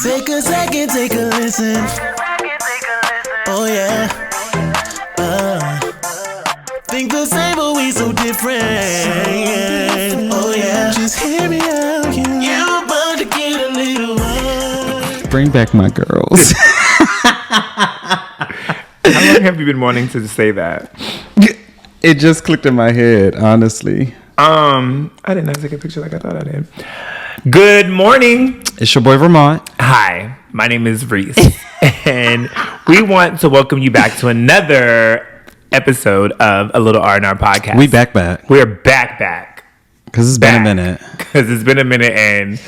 Take a second, take a listen. Oh yeah. Think the same, but we so different. Oh yeah. Just hear me out. You about to get a little one. Bring back my girls. How long have you been wanting to say that? It just clicked in my head, honestly. I did not take a picture like I thought I did. Good morning. It's your boy Ramont. Hi, my name is Reese, and we want to welcome you back to another episode of A Little R&R Podcast. We back. We're back. Because it's been a minute. Because it's been a minute, and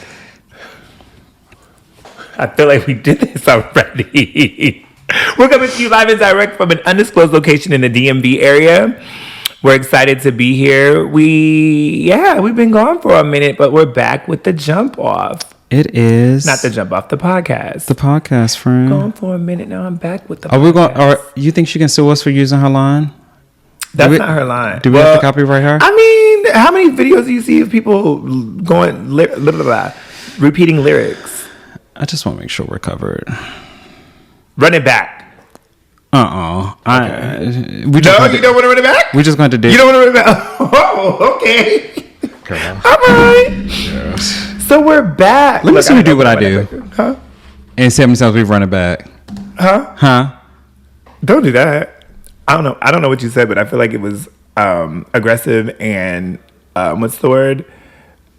I feel like we did this already. We're coming to you live and direct from an undisclosed location in the DMV area. We're excited to be here. We've been gone for a minute, but we're back with the jump off. It is Not the jump off, the podcast. the podcast, friend. Gone for a minute, now I'm back with the Are podcast. we going? Or you think she can sue us for using her line? That's not her line. Do we have to copyright her? I mean, how many videos do you see of people going repeating lyrics? I just want to make sure we're covered. Run it back. Okay. You don't want to run it back? We're just going to do. You don't want to run it back? Oh, okay. Girl. All right. Yes. So we're back. Let me see you do what I do. Huh? And 7 times we run it back. Huh? Don't do that. I don't know what you said, but I feel like it was aggressive and what's the word?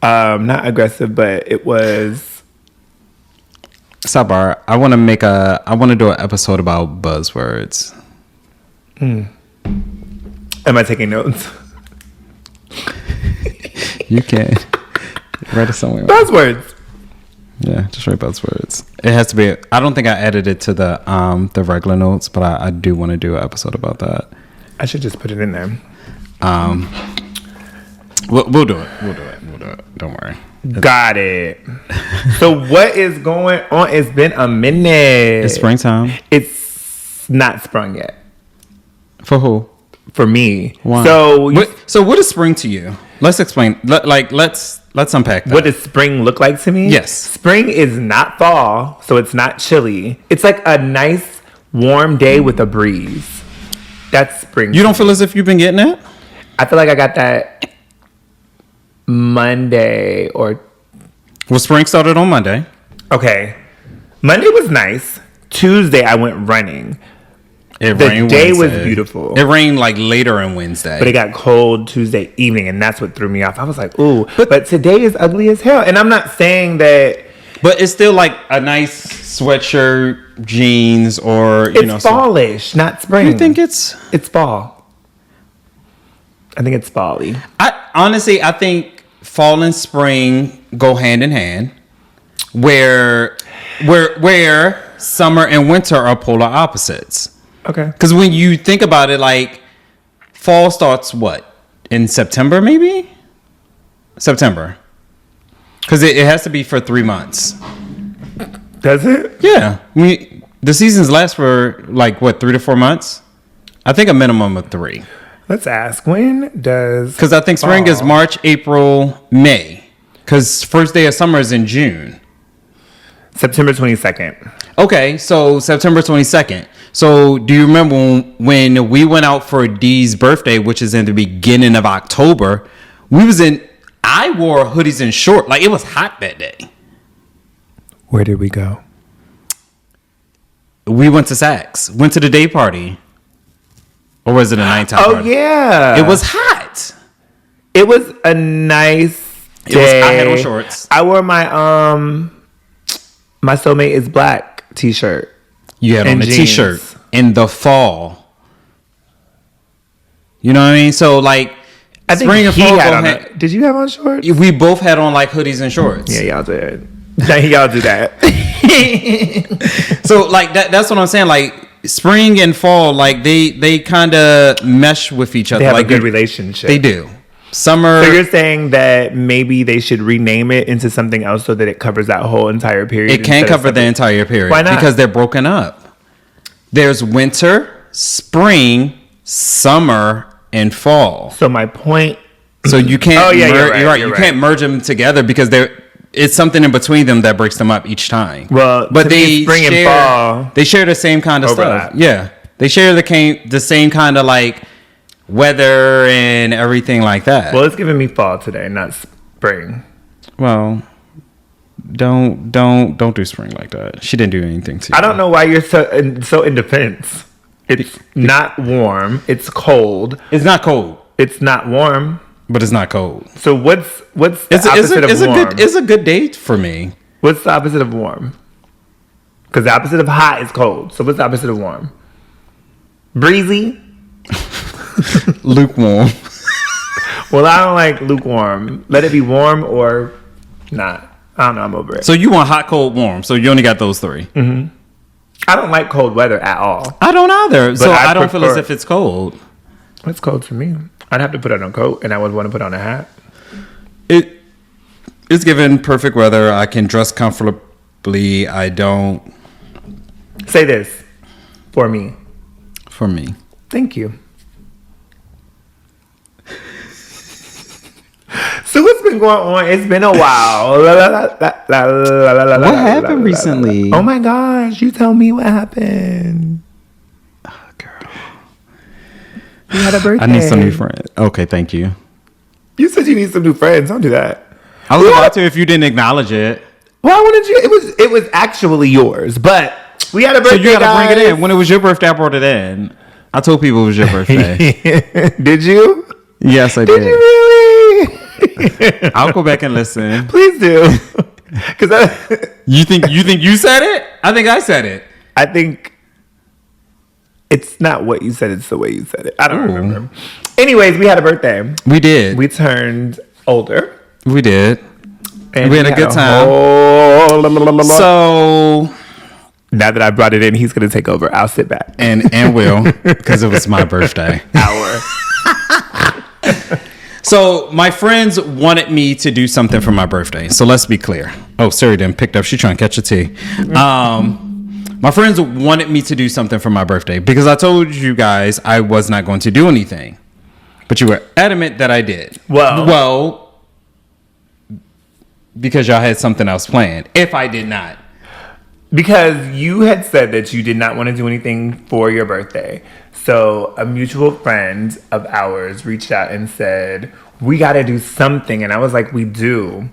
Not aggressive, but it was. Sidebar, I want to do an episode about buzzwords. Am I taking notes? You can write it somewhere. Buzzwords. Yeah, just write buzzwords. It has to be. I don't think I added it to the regular notes, but I do want to do an episode about that. I should just put it in there. We'll do it. Don't worry. Got it. So what is going on? It's been a minute. It's springtime. It's not sprung yet. For who? For me. Why? So what is spring to you? Let's explain. Let's unpack that. What does spring look like to me? Yes. Spring is not fall, so it's not chilly. It's like a nice warm day with a breeze. That's spring. You don't feel as if you've been getting it? I feel like I got that Monday or... Well, spring started on Monday. Okay. Monday was nice. Tuesday, I went running. The day was beautiful. It rained like later on Wednesday. But it got cold Tuesday evening, and that's what threw me off. I was like, ooh. But today is ugly as hell. And I'm not saying that... But it's still like a nice sweatshirt, jeans, or, It's fallish, not spring. You think it's fall? I think it's fall-y. I think fall and spring go hand in hand, where summer and winter are polar opposites. Okay. Because when you think about it, like fall starts in September, maybe September, because it has to be for 3 months. Does it? Yeah, the seasons last for 3 to 4 months. I think a minimum of 3. Let's ask, when does... Because I think spring is March, April, May. Because first day of summer is in June. September 22nd. Okay, so September 22nd. So do you remember when we went out for Dee's birthday, which is in the beginning of October? I wore hoodies and shorts. Like, it was hot that day. Where did we go? We went to Saks. Went to the day party. Or was it a nighttime party? Oh, yeah. It was hot. It was a nice day. I had on shorts. I wore my soulmate is black t-shirt. You had on a jeans. t-shirt in the fall. You know what I mean? So I think spring and fall did you have on shorts? We both had on hoodies and shorts. Yeah, y'all did. Y'all do that. So that's what I'm saying. Spring and fall, they kind of mesh with each other. They have a good relationship. They do. Summer. So you're saying that maybe they should rename it into something else so that it covers that whole entire period? It can't cover the entire period. Why not? Because they're broken up. There's winter, spring, summer, and fall. So my point... So you can't... you're right. You can't merge them together because it's something in between them that breaks them up each time. Well, but they spring and fall. They share the same kind of Overlap. stuff. Yeah, they share the same kind of like weather and everything like that. Well, it's giving me fall today, not spring. Well, don't do spring like that. She didn't do anything to you. I don't know why you're so in defense. It's not warm. It's cold. It's not cold. It's not warm. But it's not cold. So what's the opposite of warm? It's a good day for me. What's the opposite of warm? Because the opposite of hot is cold. So what's the opposite of warm? Breezy? Lukewarm. Well, I don't like lukewarm. Let it be warm or not. I don't know. I'm over it. So you want hot, cold, warm. So you only got those three. Mm-hmm. I don't like cold weather at all. I don't either. But so I don't feel as if it's cold. It's cold for me. I'd have to put on a coat, and I would want to put on a hat. It's given perfect weather. I can dress comfortably. I don't. Say this for me. For me. Thank you. So what's been going on? It's been a while. What happened recently? Oh my gosh! You tell me what happened. Oh, girl. You had a birthday. I need some new friends. Okay, thank you. You said you need some new friends. Don't do that. I was about to if you didn't acknowledge it. Well, I wanted you. It was actually yours, but we had a birthday. So you gotta bring it in. When it was your birthday, I brought it in. I told people it was your birthday. Did you? Yes, I Did you really? I'll go back and listen. Please do. Because you think you said it? I think I said it. I think it's not what you said. It's the way you said it. I don't remember. Anyways, we had a birthday. We did. We turned older. We did. And we had a good time. So now that I brought it in, he's gonna take over. I'll sit back and will because it was my birthday. So my friends wanted me to do something for my birthday. So let's be clear. Oh, Siri didn't pick up. She's trying to catch a tea. My friends wanted me to do something for my birthday because I told you guys I was not going to do anything, but you were adamant that I did. Well, because y'all had something else planned. If I did not. Because you had said that you did not want to do anything for your birthday. So a mutual friend of ours reached out and said, we got to do something. And I was like, we do.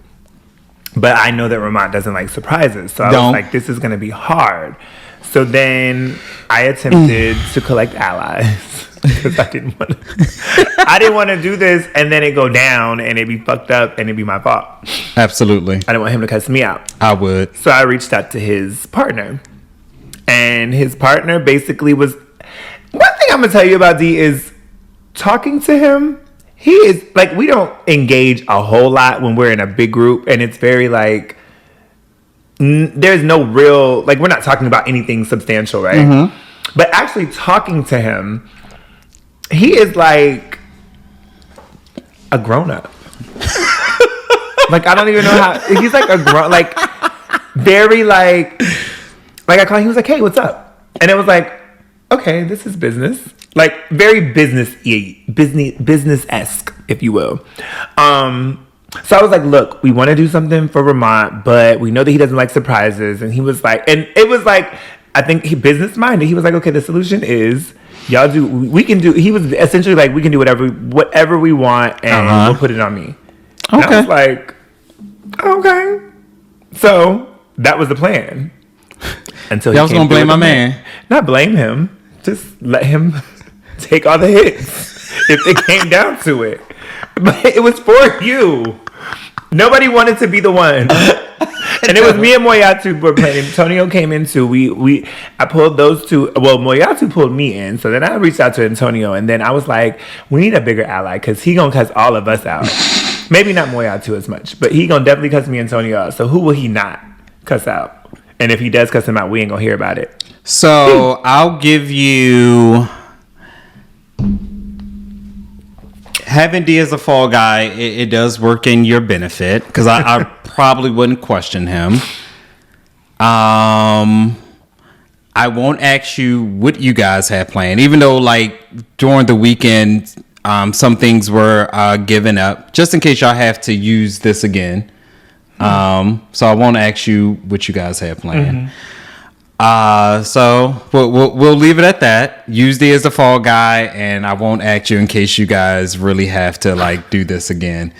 But I know that Ramont doesn't like surprises. So I was like, this is going to be hard. So then I attempted to collect allies. Because I didn't want to do this and then it go down and it be fucked up and it be my fault. Absolutely. I didn't want him to cuss me out. I would. So I reached out to his partner. And his partner basically was... One thing I'm going to tell you about D is talking to him. He is... Like, we don't engage a whole lot when we're in a big group. And it's very like... There's no real... Like, we're not talking about anything substantial, right? Mm-hmm. But actually talking to him... He is like a grown-up. Like, I don't even know how... He's like a grown... Like, very like... Like, I call him... He was like, hey, what's up? And it was like, okay, this is business. Like, very business-esque, if you will. So I was like, look, we want to do something for Ramont, but we know that he doesn't like surprises. And he was like... And it was like... I think he business-minded. He was like, okay, the solution is... Y'all do. We can do. He was essentially like, we can do whatever we want, and we'll put it on me. Okay. And I was like, okay. So that was the plan. Until y'all was gonna blame my man. Not blame him. Just let him take all the hits if it came down to it. But it was for you. Nobody wanted to be the one. And it was me and Moyatu were playing. Antonio came in too. I pulled those two. Well, Moyatu pulled me in. So then I reached out to Antonio. And then I was like, we need a bigger ally because he going to cuss all of us out. Maybe not Moyatu as much. But he going to definitely cuss me and Antonio out. So who will he not cuss out? And if he does cuss him out, we ain't going to hear about it. So I'll give you... Having D as a fall guy, it does work in your benefit because I probably wouldn't question him. I won't ask you what you guys have planned, even though like during the weekend, some things were given up just in case y'all have to use this again. So I won't ask you what you guys have planned. So we'll leave it at that. Usually as the fall guy, and I won't ask you in case you guys really have to like do this again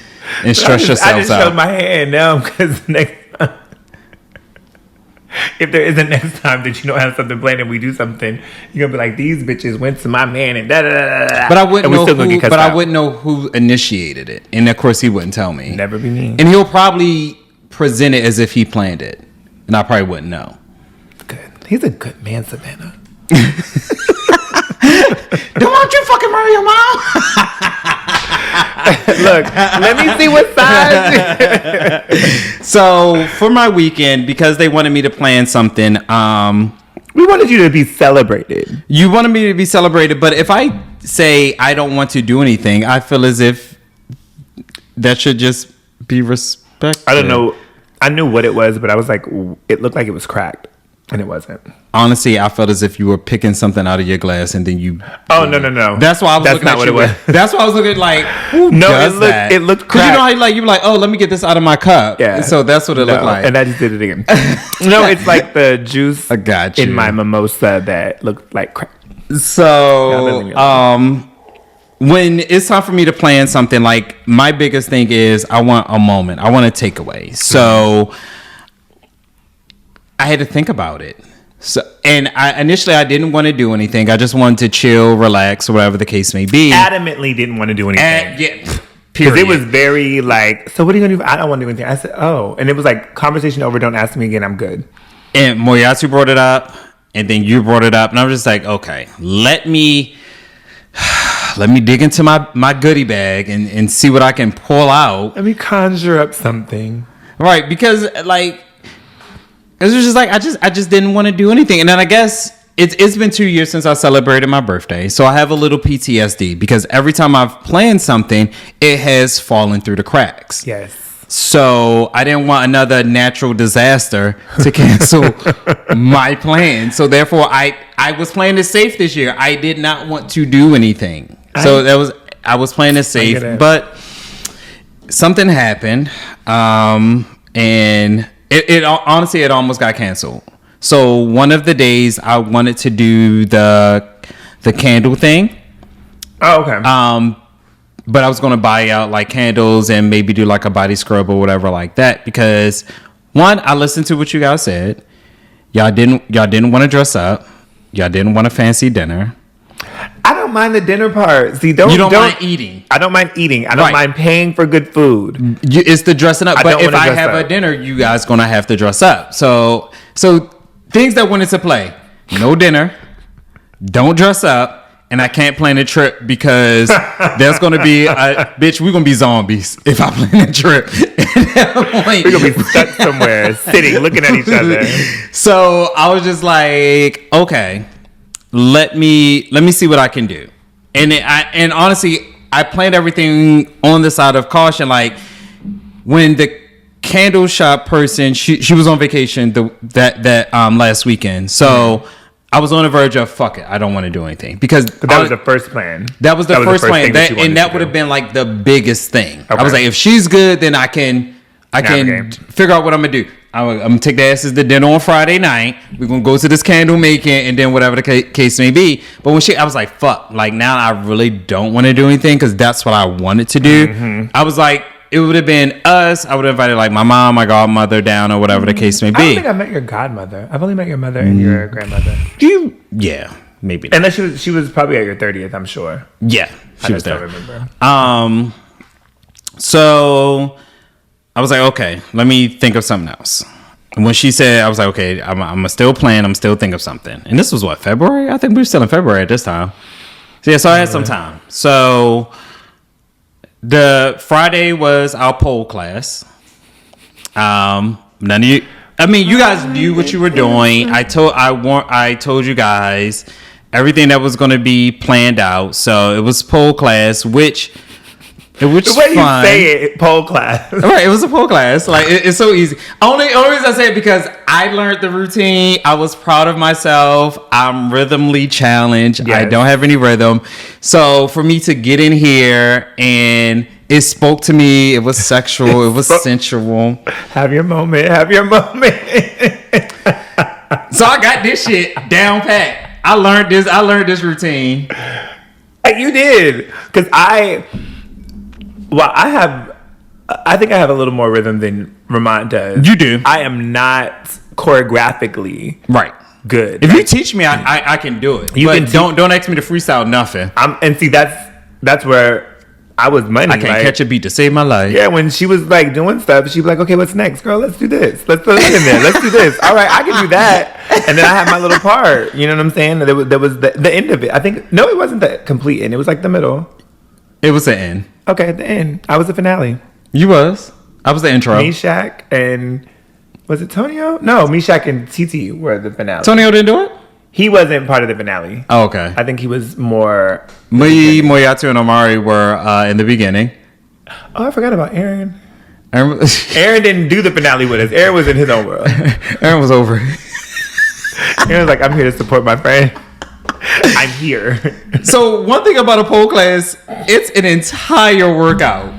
and stress yourselves out. I just showed my hand now because next time, if there is a next time that you don't have something planned and we do something, you're gonna be like, these bitches went to my man and da da da da. But I wouldn't know who initiated it, and of course he wouldn't tell me. Never be me. And he'll probably present it as if he planned it, and I probably wouldn't know. Good. He's a good man, Savannah. Don't you fucking marry your mom? Look, let me see what size. So for my weekend, because they wanted me to plan something, we wanted you to be celebrated. You wanted me to be celebrated, but if I say I don't want to do anything, I feel as if that should just be respected. I don't know. I knew what it was, but I was like, it looked like it was cracked. And it wasn't. Honestly, I felt as if you were picking something out of your glass and then you... Oh, no. That's why I was looking at you. That's not what it was. That's why I was looking like, who does that? It looked cracked. Because you know how you were like, oh, let me get this out of my cup. Yeah. So that's what it looked like. And I just did it again. No, it's like the juice I got you. in my mimosa that looked like crack. So, when it's time for me to plan something, like my biggest thing is I want a moment. I want a takeaway. So... I had to think about it. So, and initially I didn't want to do anything. I just wanted to chill, relax, or whatever the case may be. Adamantly didn't want to do anything. Yeah. Because it was very like, so what are you going to do? I don't want to do anything. I said, oh. And it was like, conversation over, don't ask me again, I'm good. And Moyasu brought it up, and then you brought it up. And I was just like, okay, let me dig into my goodie bag and see what I can pull out. Let me conjure up something. Right, because like... It was just like I just didn't want to do anything, and then I guess it's been 2 years since I celebrated my birthday, so I have a little PTSD because every time I've planned something, it has fallen through the cracks. Yes. So I didn't want another natural disaster to cancel my plan. So therefore, I was playing it safe this year. I did not want to do anything. So I was playing it safe, but something happened, and. It honestly, it almost got canceled. So one of the days I wanted to do the candle thing. Oh, okay. But I was going to buy out like candles and maybe do like a body scrub or whatever like that because one, I listened to what you guys said. Y'all didn't want to dress up. Y'all didn't want a fancy dinner. I don't mind the dinner part. See, you don't mind eating. I don't mind eating. I don't mind paying for good food. It's the dressing up. But if I have a dinner, you guys gonna have to dress up. So things that went into play: no dinner, don't dress up, and I can't plan a trip because there's gonna be bitch. We're gonna be zombies if I plan a trip. We're gonna be stuck somewhere, sitting, looking at each other. So I was just like, okay. Let me see what I can do, and honestly, I planned everything on the side of caution. Like when the candle shop person, she was on vacation that last weekend, so I was on the verge of fuck it, I don't want to do anything because that was the first plan. That was the first plan, that would have been like the biggest thing. Okay. I was like, if she's good, then I can figure out what I'm gonna do. I'm gonna take the asses to dinner on Friday night. We're gonna go to this candle making and then whatever the case may be. But when I was like, fuck, like now I really don't want to do anything because that's what I wanted to do. Mm-hmm. I was like, it would have been us. I would have invited like my mom, my godmother down or whatever the case may be. I don't think I met your godmother. I've only met your mother and your grandmother. Yeah, maybe not. Unless she was probably at your 30th, I'm sure. Yeah, she was there. I just don't remember. So I was like, okay, let me think of something else. And when she said, I was like, okay, I'm still plan. I'm still think of something. And this was what, February? I think we were still in February at this time. So yeah, so I had some time. So the Friday was our pole class. None of you, I mean, you guys knew what you were doing. I told you guys everything that was going to be planned out. So it was pole class, which the way fun. You say it, pole class. Right, it was a pole class. Like it's so easy. Only reason I say it because I learned the routine. I was proud of myself. I'm rhythmly challenged. Yes. I don't have any rhythm. So for me to get in here and It spoke to me. It was sexual. It was sensual. Have your moment. Have your moment. So I got this shit down pat. I learned this routine. You did. Because I think I have a little more rhythm than Ramont does. You do. I am not choreographically Right. good. If you teach me, I can do it. But don't ask me to freestyle nothing. And see, that's where I was money. I can't catch a beat to save my life. Yeah, when she was like doing stuff, she'd be like, "Okay, what's next, girl? Let's do this. Let's put it in there. Let's do this. All right, I can do that." And then I had my little part. You know what I'm saying? There was the end of it. I think no, it wasn't the complete end. It was like the middle. It was the end. Okay, at the end, I was the finale. You was. I was the intro. Meshack and was it Tonio? No, Meshack and TT were the finale. Tonio didn't do it? He wasn't part of the finale. Oh, okay. I think he was more. Moyatu and Omari were in the beginning. Oh, I forgot about Aaron. Aaron Aaron didn't do the finale with us. Aaron was in his own world. Aaron was over. Aaron was like, "I'm here to support my friend. I'm here." So one thing about a pole class, it's an entire workout.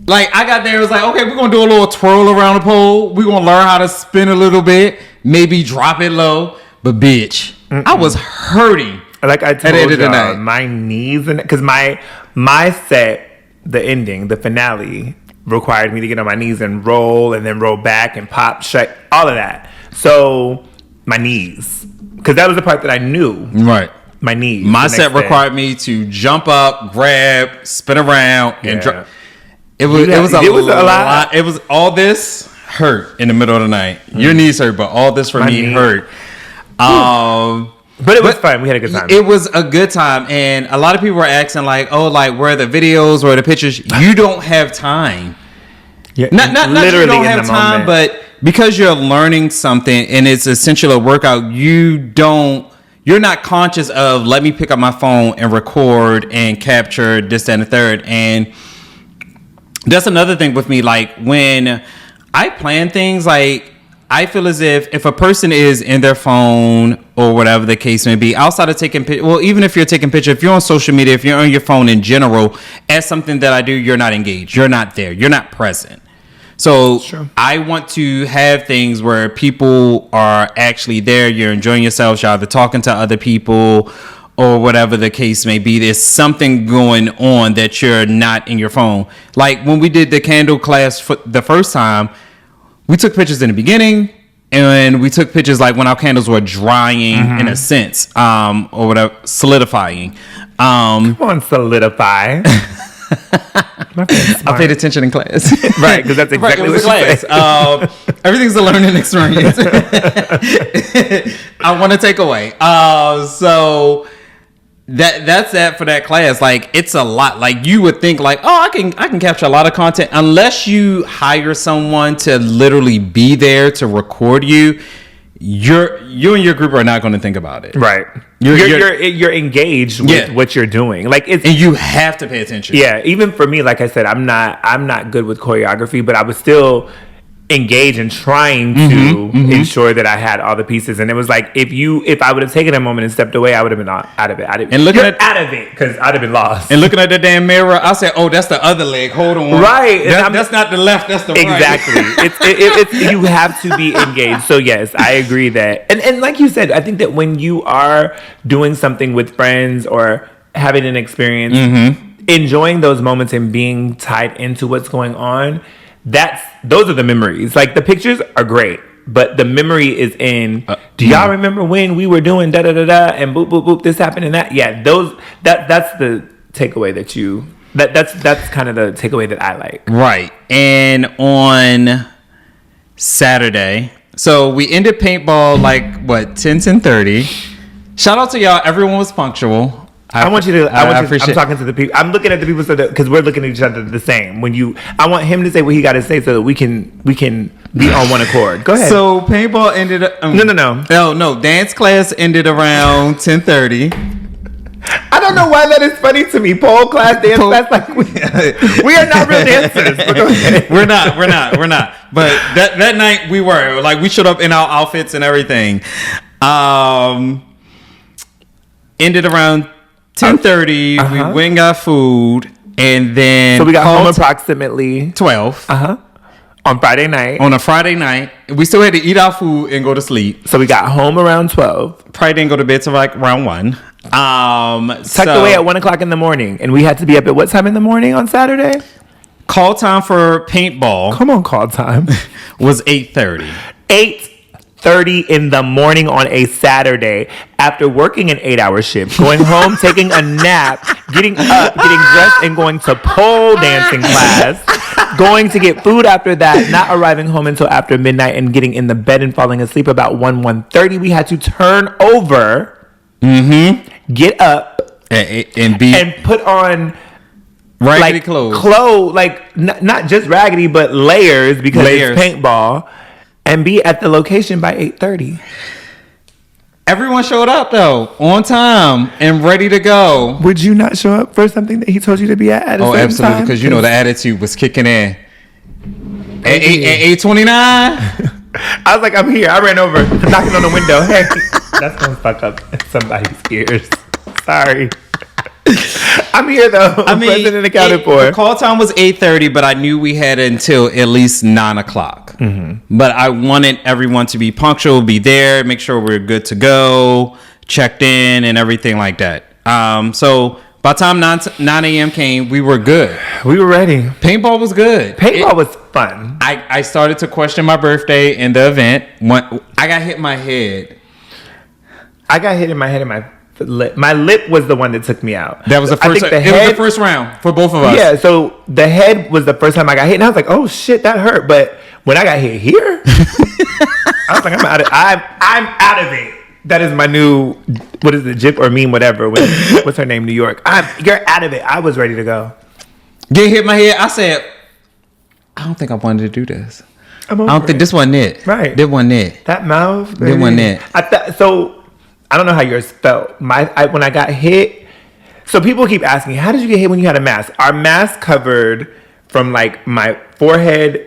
Like I got there, it was like, okay, we're gonna do a little twirl around the pole. We're gonna learn how to spin a little bit, maybe drop it low. But bitch, I was hurting. Like I told at the end of the y'all, night. my knees and because my set, the ending, the finale required me to get on my knees and then roll back and pop, shut, all of that. So my knees, because that was the part that I knew. Right. My knees. My set required me to jump up, grab, spin around, and drop. It was a lot. It was all this hurt in the middle of the night. Your knees hurt, but all this for me hurt. But it was fun. We had a good time. It was a good time, and a lot of people were asking, like, "Oh, like where are the videos, where are the pictures?" You don't have time. Yeah, not literally you don't have time, moment. but because you're learning something and it's essentially a workout, you're not conscious of let me pick up my phone and record and capture this, that, and the third. And that's another thing with me. Like when I plan things, like I feel as if a person is in their phone or whatever the case may be, outside of taking pictures, well, even if you're taking pictures, if you're on social media, if you're on your phone in general, as something that I do, you're not engaged. You're not there. You're not present. So I want to have things where people are actually there. You're enjoying yourselves. You're either talking to other people or whatever the case may be. There's something going on that you're not in your phone. Like when we did the candle class for the first time, we took pictures in the beginning and we took pictures like when our candles were drying in a sense, or whatever, solidifying. Come on, solidify. I paid attention in class. Right, because that's exactly what class. Everything's a learning experience. I want to take away. So that's that for that class. Like it's a lot. Like you would think like, oh, I can capture a lot of content unless you hire someone to literally be there to record you. You and your group are not going to think about it. Right. You're engaged with what you're doing. Like and you have to pay attention. Yeah. Even for me, like I said, I'm not good with choreography, but I was still engaged and trying to ensure that I had all the pieces. And it was like if I would have taken a moment and stepped away, I would have been out of it. Out of it because I'd have been lost. And looking at the damn mirror, I said, "Oh, that's the other leg. Hold on." Right. That's not the left. That's the right. Exactly. It's you have to be engaged. So yes, I agree that. And like you said, I think that when you are doing something with friends or having an experience, enjoying those moments and being tied into what's going on, those are the memories. Like the pictures are great, but the memory is in. Do y'all remember when we were doing da da da da and boop boop boop? This happened and that. Yeah, that's the takeaway that's kind of the takeaway that I like. Right. And on Saturday, so we ended paintball like 10:30. Shout out to y'all. Everyone was punctual. I'm talking to the people. I'm looking at the people because we're looking at each other the same. I want him to say what he got to say so that we can be on one accord. Go ahead. So paintball ended. No. Dance class ended around 10:30. I don't know why that is funny to me. Pole class, dance class, like we are not real dancers. But go ahead. We're not. But that night we were like we showed up in our outfits and everything. Ended around 10:30. We went and got food. And then So we got home called approximately 12 on Friday night. on a Friday night. We still had to eat our food and go to sleep. So we got home around 12. Probably didn't go to bed till like around 1. Tucked away at 1 o'clock in the morning. And we had to be up at what time in the morning on Saturday? Call time for paintball Come on, call time. was 8:30. 8:30 in the morning on a Saturday after working an 8-hour shift, going home, taking a nap, getting up, getting dressed, and going to pole dancing class, going to get food after that, not arriving home until after midnight, and getting in the bed and falling asleep about 1:30. We had to turn over, get up, And put on raggedy clothes. Like not just raggedy, but layers because it's paintball, and be at the location by 8:30. Everyone showed up though, on time and ready to go. Would you not show up for something that he told you to be at a certain Absolutely, time? because you know the attitude was kicking in. At 8:29. I was like, I'm here. I ran over, knocking on the window. Hey, that's gonna fuck up somebody's ears. Sorry. I'm here though. I mean, present and accounted for. The call time was 8:30, but I knew we had until at least 9 o'clock. But I wanted everyone to be punctual, be there, make sure we're good to go, checked in, and everything like that. So by the time 9 a.m. came, we were good. We were ready. Paintball was good. Paintball was fun. I started to question my birthday in the event. When I got hit in my head. I got hit in my head and my lip. My lip was the one that took me out. That was the first. It was the first round for both of us. Yeah. So the head was the first time I got hit, and I was like, "Oh shit, that hurt." But when I got hit here, I was like, "I'm out of. I'm out of it." That is my new. What is it? Jip or meme, whatever. What's her name? New York. You're out of it. I was ready to go. Get hit in my head. I said, I don't think I wanted to do this. I don't think this wasn't it. Right. This wasn't it. That mouth. Baby. This wasn't it. I don't know how yours felt. When I got hit, so people keep asking, how did you get hit when you had a mask? Our mask covered from like my forehead,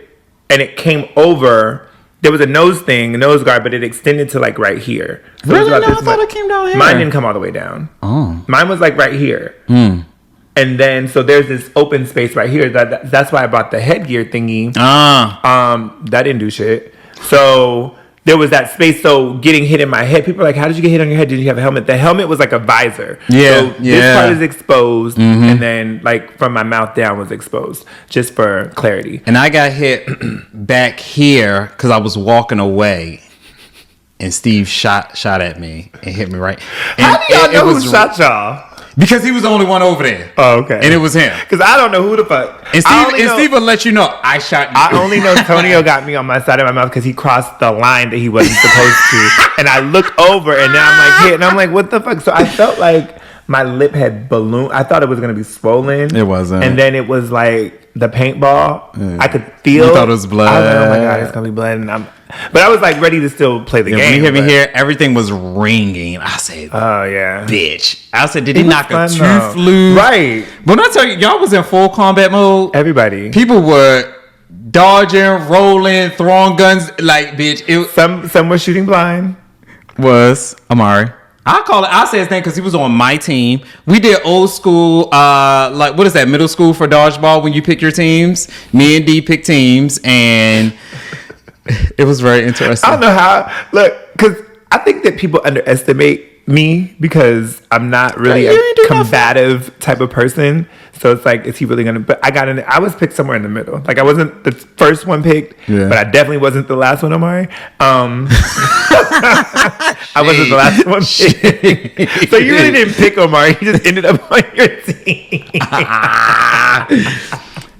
and it came over. There was a nose guard, but it extended to like right here. So really? No, I thought it came down here. Mine didn't come all the way down. Oh. Mine was like right here. And then, so there's this open space right here. That's why I bought the headgear thingy. That didn't do shit. So there was that space. So getting hit in my head, people are like, how did you get hit on your head? Did you have a helmet? The helmet was like a visor. Yeah. So this part is exposed. And then like from my mouth down was exposed, just for clarity. And I got hit back here because I was walking away. And Steve shot at me and hit me right. And how do y'all know who shot y'all? Because he was the only one over there. Oh, okay. And it was him. Because I don't know who the fuck. And Steve will let you know, I shot you. I only know Tonio got me on my side of my mouth because he crossed the line that he wasn't supposed to. And I look over and now I'm like hit. And I'm like, what the fuck? So I felt like my lip had ballooned. I thought it was going to be swollen. It wasn't. And then it was like the paintball. Yeah. I could feel. You thought it was blood. I was like, oh my God, it's going to be blood. And but I was like ready to still play the game. When you hit me here, everything was ringing. I said, "Oh yeah, bitch!" I said, "Did he knock a tooth loose?" Right. But when I tell you, y'all was in full combat mode. Everybody, people were dodging, rolling, throwing guns. Like, bitch, some were shooting blind. Was Amari? I say his name because he was on my team. We did old school, like what is that? Middle school for dodgeball when you pick your teams. Me and D picked teams and. It was very interesting. I don't know how. Look, because I think that people underestimate me because I'm not really a combative type of person. So it's like, is he really gonna? But I was picked somewhere in the middle. Like I wasn't the first one picked, but I definitely wasn't the last one, Omari. I wasn't the last one picked. So you really didn't pick Omari. You just ended up on your team.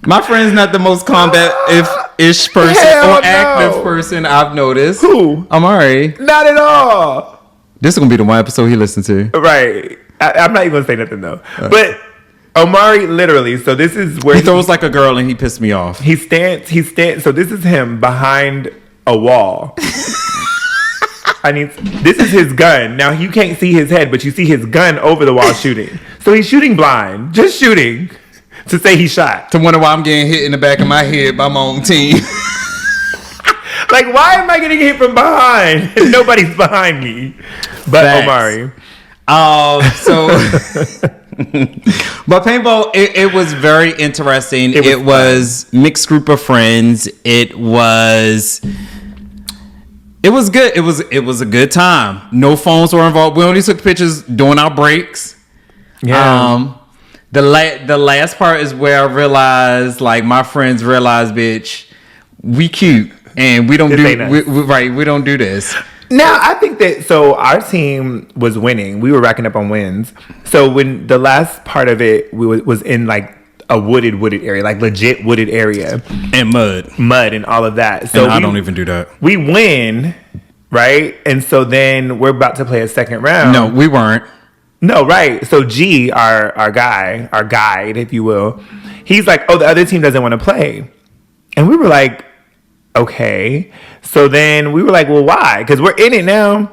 My friend's not the most combat-ish person active person I've noticed. Who? Amari. Not at all. This is going to be the one episode he listened to. Right. I'm not even going to say nothing, though. But Omari, literally, so this is where... He throws like a girl and he pissed me off. He stands... So this is him behind a wall. This is his gun. Now, you can't see his head, but you see his gun over the wall shooting. So he's shooting blind. Just shooting. To say he shot. To wonder why I'm getting hit in the back of my head by my own team. Like, why am I getting hit from behind? Nobody's behind me. But Omari. So But paintball, it was very interesting. It was mixed group of friends. It was good. It was a good time. No phones were involved. We only took pictures during our breaks. Yeah. The last part is where I realized, like, my friends realized, bitch, we cute and we don't we don't do this. Now, I think that, so our team was winning. We were racking up on wins. So when the last part of it was in like a wooded area, like legit wooded area. And mud and all of that. So I don't even do that. We win, right? And so then we're about to play a second round. No, we weren't. No, right. So G, our guide, if you will, he's like, oh, the other team doesn't want to play. And we were like, okay. So then we were like, well, why? Because we're in it now.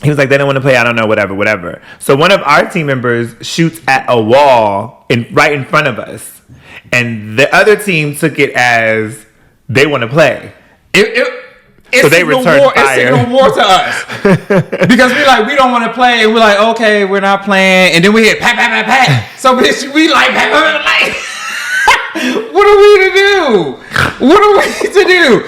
He was like, they don't want to play. I don't know, whatever. So one of our team members shoots at a wall right in front of us. And the other team took it as they want to play. It's so they returned fire. It's war to us. Because we don't want to play. And we're like, okay, we're not playing. And then we hit pat. So bitch, we like pat. What are we to do?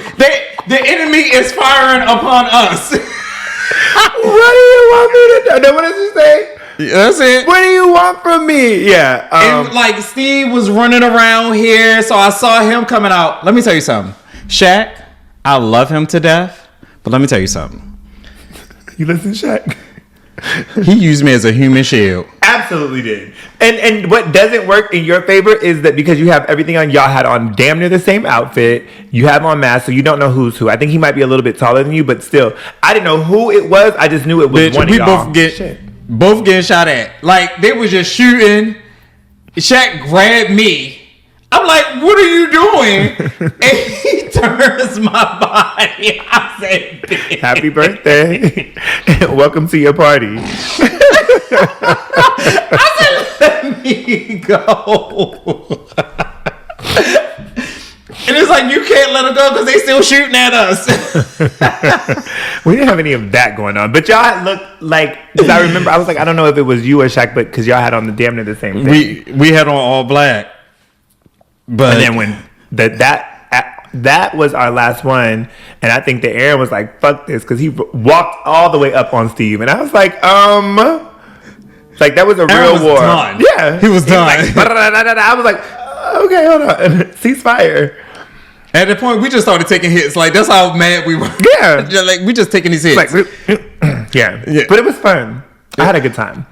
The enemy is firing upon us. What do you want me to do? No, what does he say? That's it. What do you want from me? Yeah. And like Steve was running around here, so I saw him coming out. Let me tell you something. Shaq, I love him to death, but let me tell you something. You listen, Shaq? He used me as a human shield. Absolutely did. And what doesn't work in your favor is that because you have everything on, y'all had on damn near the same outfit. You have on masks, so you don't know who's who. I think he might be a little bit taller than you, but still, I didn't know who it was. I just knew it was one of y'all. Both getting shot at. Like, they was just shooting. Shaq grabbed me. I'm like, what are you doing? And he turns my body. I said, bitch. Happy birthday. Welcome to your party. I said, let me go. And it's like, you can't let them go because they still shooting at us. We didn't have any of that going on. But y'all looked like, because I remember, I was like, I don't know if it was you or Shaq, but because y'all had on the damn near the same thing. We had on all black. But and then when that was our last one, and I think that Aaron was like, fuck this, because he walked all the way up on Steve. And I was like, like that was a Aaron real war. Done. Yeah. He was done. Like, I was like, okay, hold on. Ceasefire. At the point, we just started taking hits. Like, that's how mad we were. Yeah. Like, we just taking these hits. Like, yeah. But it was fun. I had a good time.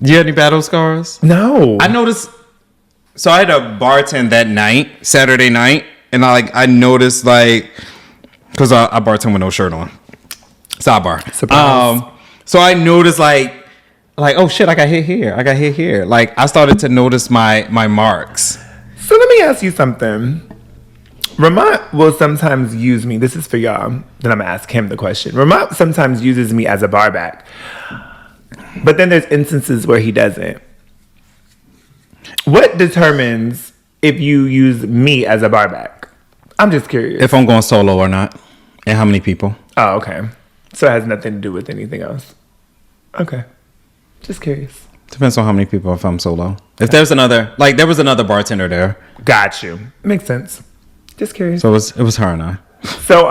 Do you have any battle scars? No. I noticed. So I had a bartend that night, Saturday night. And I noticed, like, because I bartend with no shirt on. Sidebar. Surprise. So I noticed, like, oh shit, I got hit here. Like, I started to notice my marks. So let me ask you something. Ramont will sometimes use me. This is for y'all. Then I'm going to ask him the question. Ramont sometimes uses me as a barback. But then there's instances where he doesn't. What determines if you use me as a barback? I'm just curious. If I'm going solo or not. And how many people. Oh, okay. So it has nothing to do with anything else. Okay. Just curious. Depends on how many people if I'm solo. If there's another, like, there was another bartender there. Got you. Makes sense. Just curious. So it was her and I. So,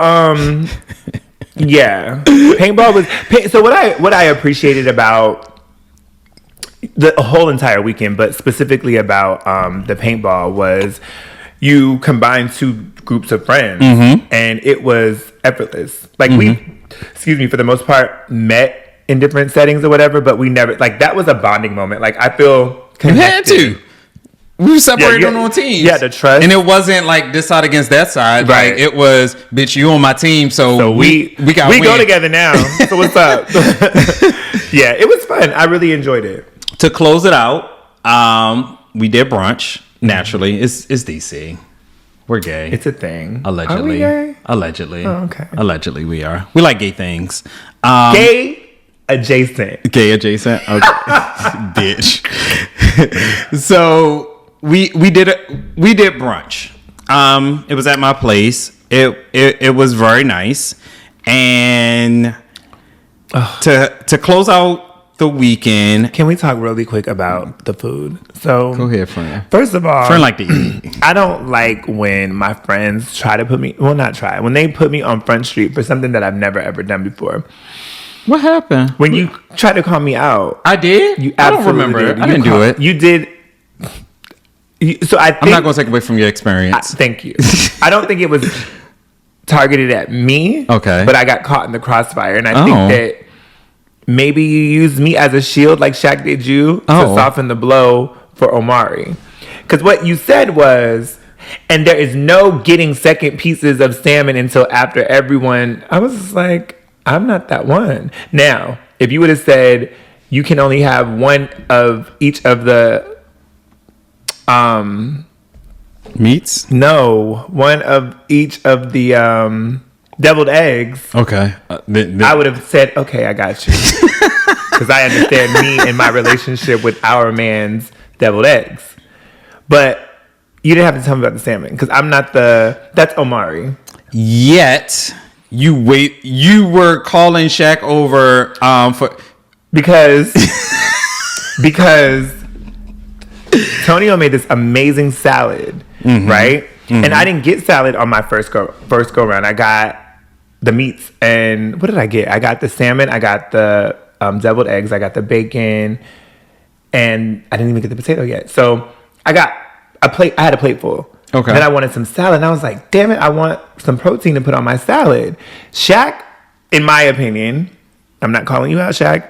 yeah. Paintball was... So what I appreciated about the whole entire weekend, but specifically about the paintball, was you combined two groups of friends, and it was effortless. Like, we, for the most part, met in different settings or whatever, but we never, like, that was a bonding moment. Like, I feel connected. You had to. We were separated on teams. Yeah, the trust. And it wasn't like this side against that side. Right. Like, it was, bitch, you on my team, so we go together now. So what's up? Yeah, it was fun. I really enjoyed it. To close it out, we did brunch. Naturally, it's DC. We're gay. It's a thing. Allegedly. Are we gay? Allegedly. Oh, okay. Allegedly, we are. We like gay things. Gay adjacent. Gay adjacent. Okay. Bitch. So we did brunch. It was at my place. It was very nice. And to close out the weekend. Can we talk really quick about the food? So Go ahead, friend. First of all, Friend like to eat. I don't like when my friends try to put me, well, not try, when they put me on Front Street for something that I've never ever done before. What happened? When you try to call me out. I did? You I don't absolutely remember. did. I didn't do it. You did. So I think, I'm not going to take away from your experience. thank you. I don't think it was targeted at me. Okay. But I got caught in the crossfire. And I think that maybe you used me as a shield like Shaq did you to soften the blow for Omari. Because what you said was, and there is no getting second pieces of salmon until after everyone. I was just like, I'm not that one. Now, if you would have said you can only have one of each of the meats? No, one of each of the deviled eggs. Okay. I would have said, okay, I got you. Because I understand me and my relationship with our man's deviled eggs. But you didn't have to tell me about the salmon. Because I'm not that's Omari. Yet, you were calling Shaq over Because Tonio made this amazing salad, right? Mm-hmm. And I didn't get salad on my first go round. I got the meats, and what did I get? I got the salmon, I got the deviled eggs, I got the bacon, and I didn't even get the potato yet. So I got a plate. I had a plate full. Okay. Then I wanted some salad, and I was like, damn it, I want some protein to put on my salad. Shaq, in my opinion, I'm not calling you out, Shaq.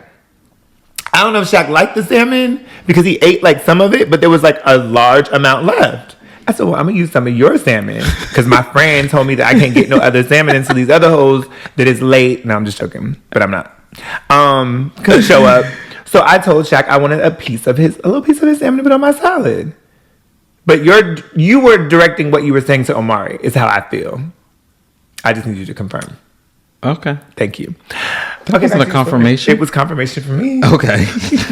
I don't know if Shaq liked the salmon because he ate like some of it, but there was like a large amount left. I said, well, I'm going to use some of your salmon because my friend told me that I can't get no other salmon into these other hoes that it's late. No, I'm just joking, but I'm not. Couldn't show up. So I told Shaq I wanted a little piece of his salmon to put on my salad. But you were directing what you were saying to Omari is how I feel. I just need you to confirm. Okay. Thank you. That wasn't a confirmation? It was confirmation for me. Okay.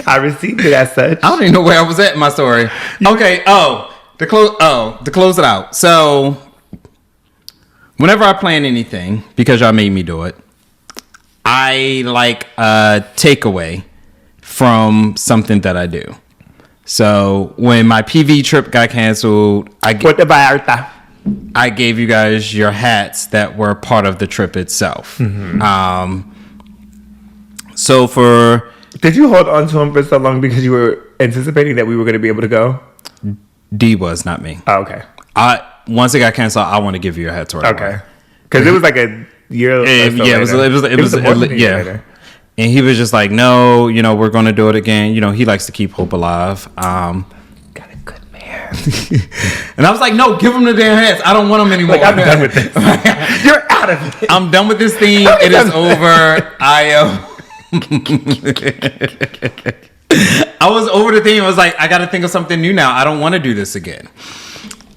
I received it as such. I don't even know where I was at in my story. Okay. To close it out. So, whenever I plan anything, because y'all made me do it, I like a takeaway from something that I do. So, when my PV trip got canceled, I gave you guys your hats that were part of the trip itself. Mm-hmm. Did you hold on to them for so long because you were anticipating that we were going to be able to go? D was, not me. Oh, okay. Once it got canceled, I want to give you your hats right away. Okay. Because it was like a year. It was later. And he was just like, no, we're going to do it again. He likes to keep hope alive. Got a good man. And I was like, no, give him the damn hats. I don't want them anymore. Like, I'm done with this. You're out of it. I'm done with this theme. It is over. I was over the theme. I was like, I got to think of something new now. I don't want to do this again.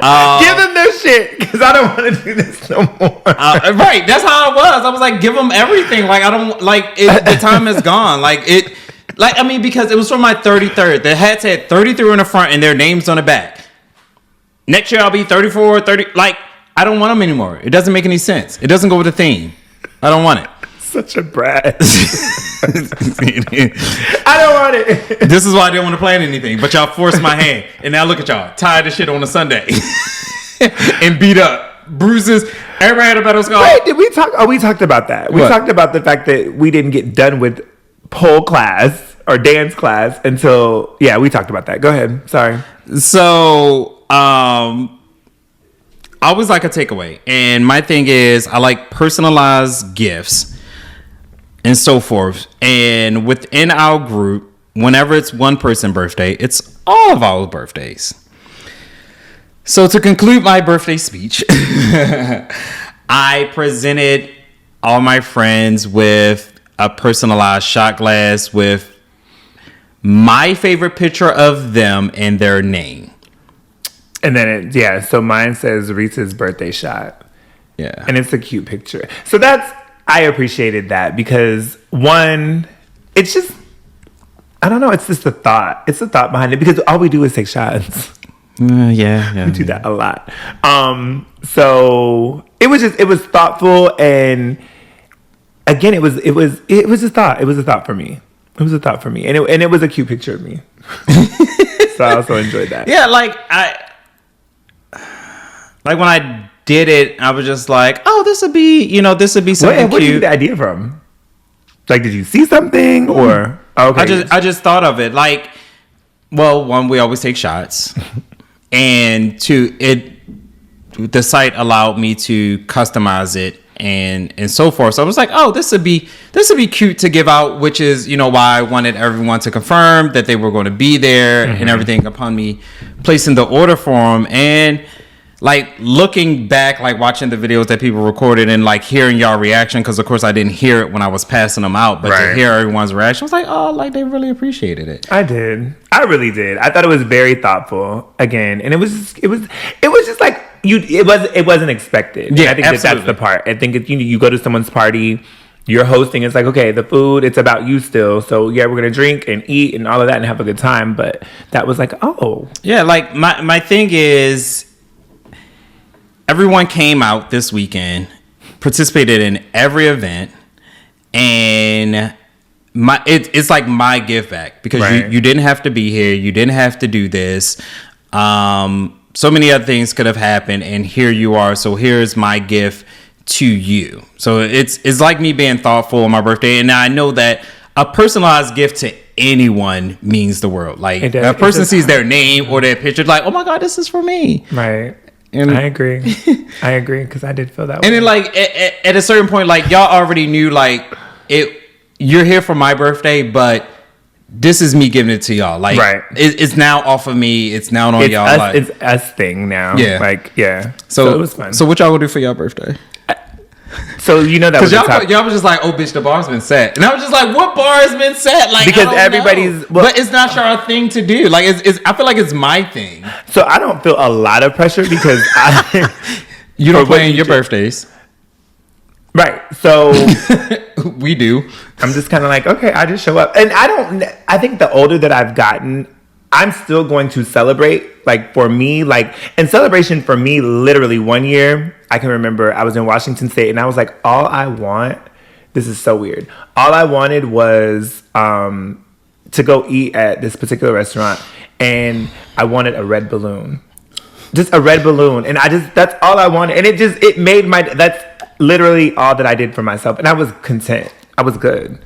Give them their shit because I don't want to do this no more. Right, that's how I was. I was like, give them everything. Like I don't like it. The time is gone. Because it was for my 33rd. The hats had 33 in the front and their names on the back. Next year I'll be 34, 30. Like I don't want them anymore. It doesn't make any sense. It doesn't go with the theme. I don't want it. Such a brat. I don't want it. This is why I didn't want to plan anything, but y'all forced my hand. And now look at y'all, tired of shit on a Sunday. And beat up. Bruises. Everybody had a battle scar. Wait, did we talk? Oh, we talked about that. We talked about the fact that we didn't get done with pole class or dance class until, we talked about that. Go ahead. Sorry. So, I always like a takeaway. And my thing is I like personalized gifts and so forth. And within our group, whenever it's one person's birthday, it's all of our birthdays. So to conclude my birthday speech, I presented all my friends with a personalized shot glass with my favorite picture of them and their name. And then so mine says Reese's birthday shot. Yeah. And it's a cute picture. So I appreciated that because it's just, I don't know, it's just the thought. It's the thought behind it because all we do is take shots. We do that a lot. So it was thoughtful, and again, it was a thought. It was a thought for me. It was a thought for me, and it was a cute picture of me. So I also enjoyed that. Yeah, like when I did it, I was just like, oh, this would be something Where did you cute. get the idea from? Like, did you see something or? Okay. I just thought of it. Like, well, one, we always take shots, and two, the site allowed me to customize it and so forth. So I was like, oh, this would be cute to give out, which is, why I wanted everyone to confirm that they were going to be there and everything upon me placing the order form. And like looking back, like watching the videos that people recorded and like hearing y'all reaction, because of course I didn't hear it when I was passing them out, but to hear everyone's reaction, I was like, oh, like they really appreciated it. I did. I really did. I thought it was very thoughtful again, and it was just like it wasn't expected. Yeah, I think absolutely. that's the part. I think you go to someone's party, you're hosting. It's like, okay, the food, it's about you still. So yeah, we're gonna drink and eat and all of that and have a good time. But that was like, oh yeah, like my thing is, everyone came out this weekend, participated in every event, and it's like my give back, because you didn't have to be here, you didn't have to do this. So many other things could have happened, and here you are. So here's my gift to you. So it's like me being thoughtful on my birthday, and I know that a personalized gift to anyone means the world. Like if a person sees their name or their picture, like, oh my God, this is for me. Right. And I agree, because I did feel that way. And then, like, at a certain point, like, y'all already knew, like, you're here for my birthday, but this is me giving it to y'all. Like, it's now off of me. It's now on y'all. It's us thing now. Yeah. Like, yeah. So it was fun. So what y'all gonna do for y'all birthday? So that was y'all was just like, oh, bitch, the bar's been set, and I was just like, what bar has been set? Like, because but it's not your thing to do. Like, it's I feel like it's my thing. So I don't feel a lot of pressure because you don't plan your birthdays, right? So we do. I'm just kind of like, okay, I just show up, and I think the older that I've gotten, I'm still going to celebrate. Like for me, and celebration for me, literally 1 year, I can remember I was in Washington State and I was like, all I want, this is so weird. All I wanted was to go eat at this particular restaurant, and I wanted a red balloon. Just a red balloon. And that's all I wanted. And it made that's literally all that I did for myself. And I was content. I was good.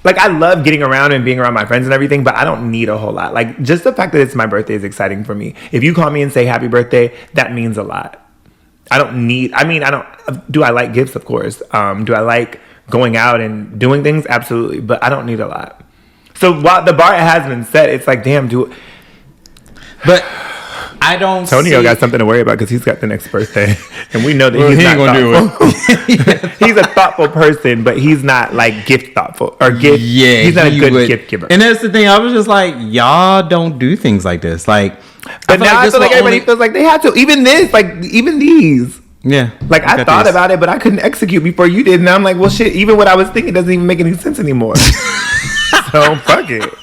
Like, I love getting around and being around my friends and everything, but I don't need a whole lot. Like, just the fact that it's my birthday is exciting for me. If you call me and say happy birthday, that means a lot. Do I like gifts? Of course. Do I like going out and doing things? Absolutely. But I don't need a lot. So while the bar has been set, it's like, damn, but I don't. Tonio got something to worry about because he's got the next birthday, and we know that he's not gonna thoughtful. do it. He's a thoughtful person, but he's not like gift thoughtful or gift. Yeah, he's not a good gift giver. And that's the thing. I was just like, y'all don't do things like this. Like, but now I feel like everybody feels like they have to. Even this, even these. Yeah. Like, I thought about it, but I couldn't execute before you did, and I'm like, well, shit. Even what I was thinking doesn't even make any sense anymore. So fuck it.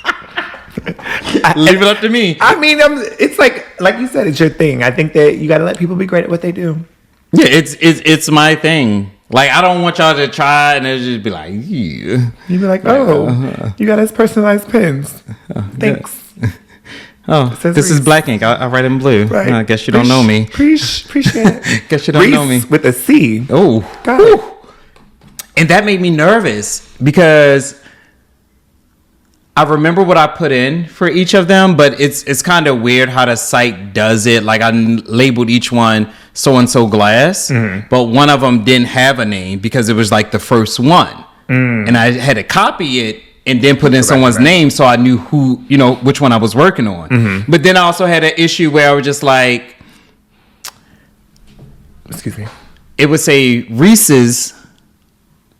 Leave it up to me. I mean, it's like you said, it's your thing. I think that you got to let people be great at what they do. Yeah, it's my thing. Like, I don't want y'all to try and it just be like, yeah. You'd be like, oh, you got us personalized pens. Thanks. Yeah. Oh, this is black ink. I write in blue. Right. I guess you don't know me. Appreciate it. Guess you don't know me. With a C. Oh, God. And that made me nervous because I remember what I put in for each of them, but it's kind of weird how the site does it. Like, I labeled each one so-and-so glass, but one of them didn't have a name because it was like the first one. And I had to copy it and then put in someone's name so I knew who, which one I was working on. But then I also had an issue where I was just like, excuse me, it would say Reese's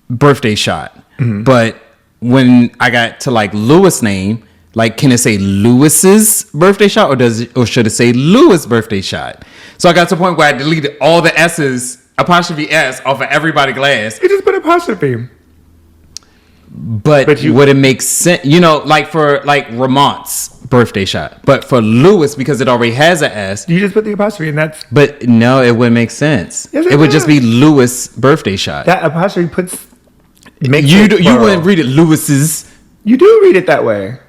birthday shot, but when I got to like Lewis' name, like, can it say Lewis's birthday shot or should it say Lewis' birthday shot? So I got to the point where I deleted all the S's, apostrophe S, off of everybody glass. You just put apostrophe. But would it make sense? Like for like Ramont's birthday shot, but for Lewis, because it already has an S, you just put the apostrophe, and that's. But no, it wouldn't make sense. Yes, it would just be Lewis' birthday shot. That apostrophe puts. You wouldn't read it Lewis's. You do read it that way.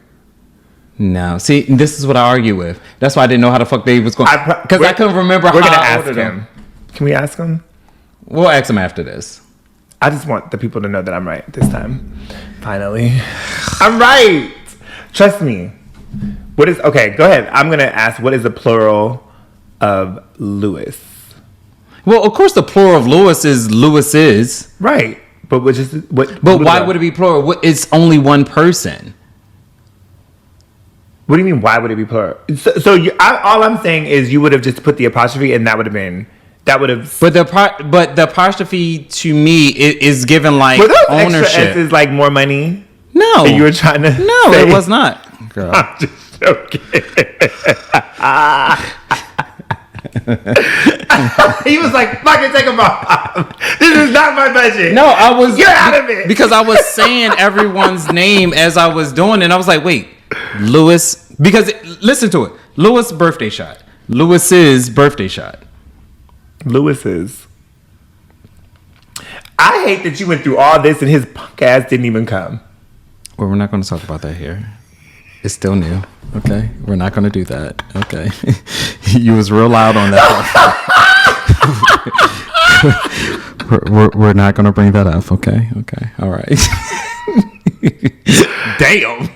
No. See, this is what I argue with. That's why I didn't know how the fuck they was going. Because I couldn't remember how We're going to I ask ordered him. them. Can we ask him? We'll ask him after this. I just want the people to know that I'm right this time. Finally. I'm right. Trust me. Okay, go ahead. I'm going to ask, what is the plural of Lewis? Well, of course, the plural of Lewis is Lewis's. Right. But But why would it be plural? It's only one person. What do you mean, why would it be plural? All I'm saying is you would have just put the apostrophe and that would have been... But the apostrophe to me is given like were those ownership. Extra S's like more money? No. And you were trying to No, say, it was not. Girl. I'm just joking. He was like, fucking take them off. This is not my budget. No, I was... You're out of it. Because I was saying everyone's name as I was doing it. And I was like, wait, Lewis... Because, listen to it. Lewis' birthday shot. Lewis's birthday shot. Lewis's. I hate that you went through all this and his punk ass didn't even come. Well, we're not going to talk about that here. It's still new. Okay? We're not going to do that. Okay? You was real loud on that. we're not going to bring that up. Okay? Okay. All right. Damn.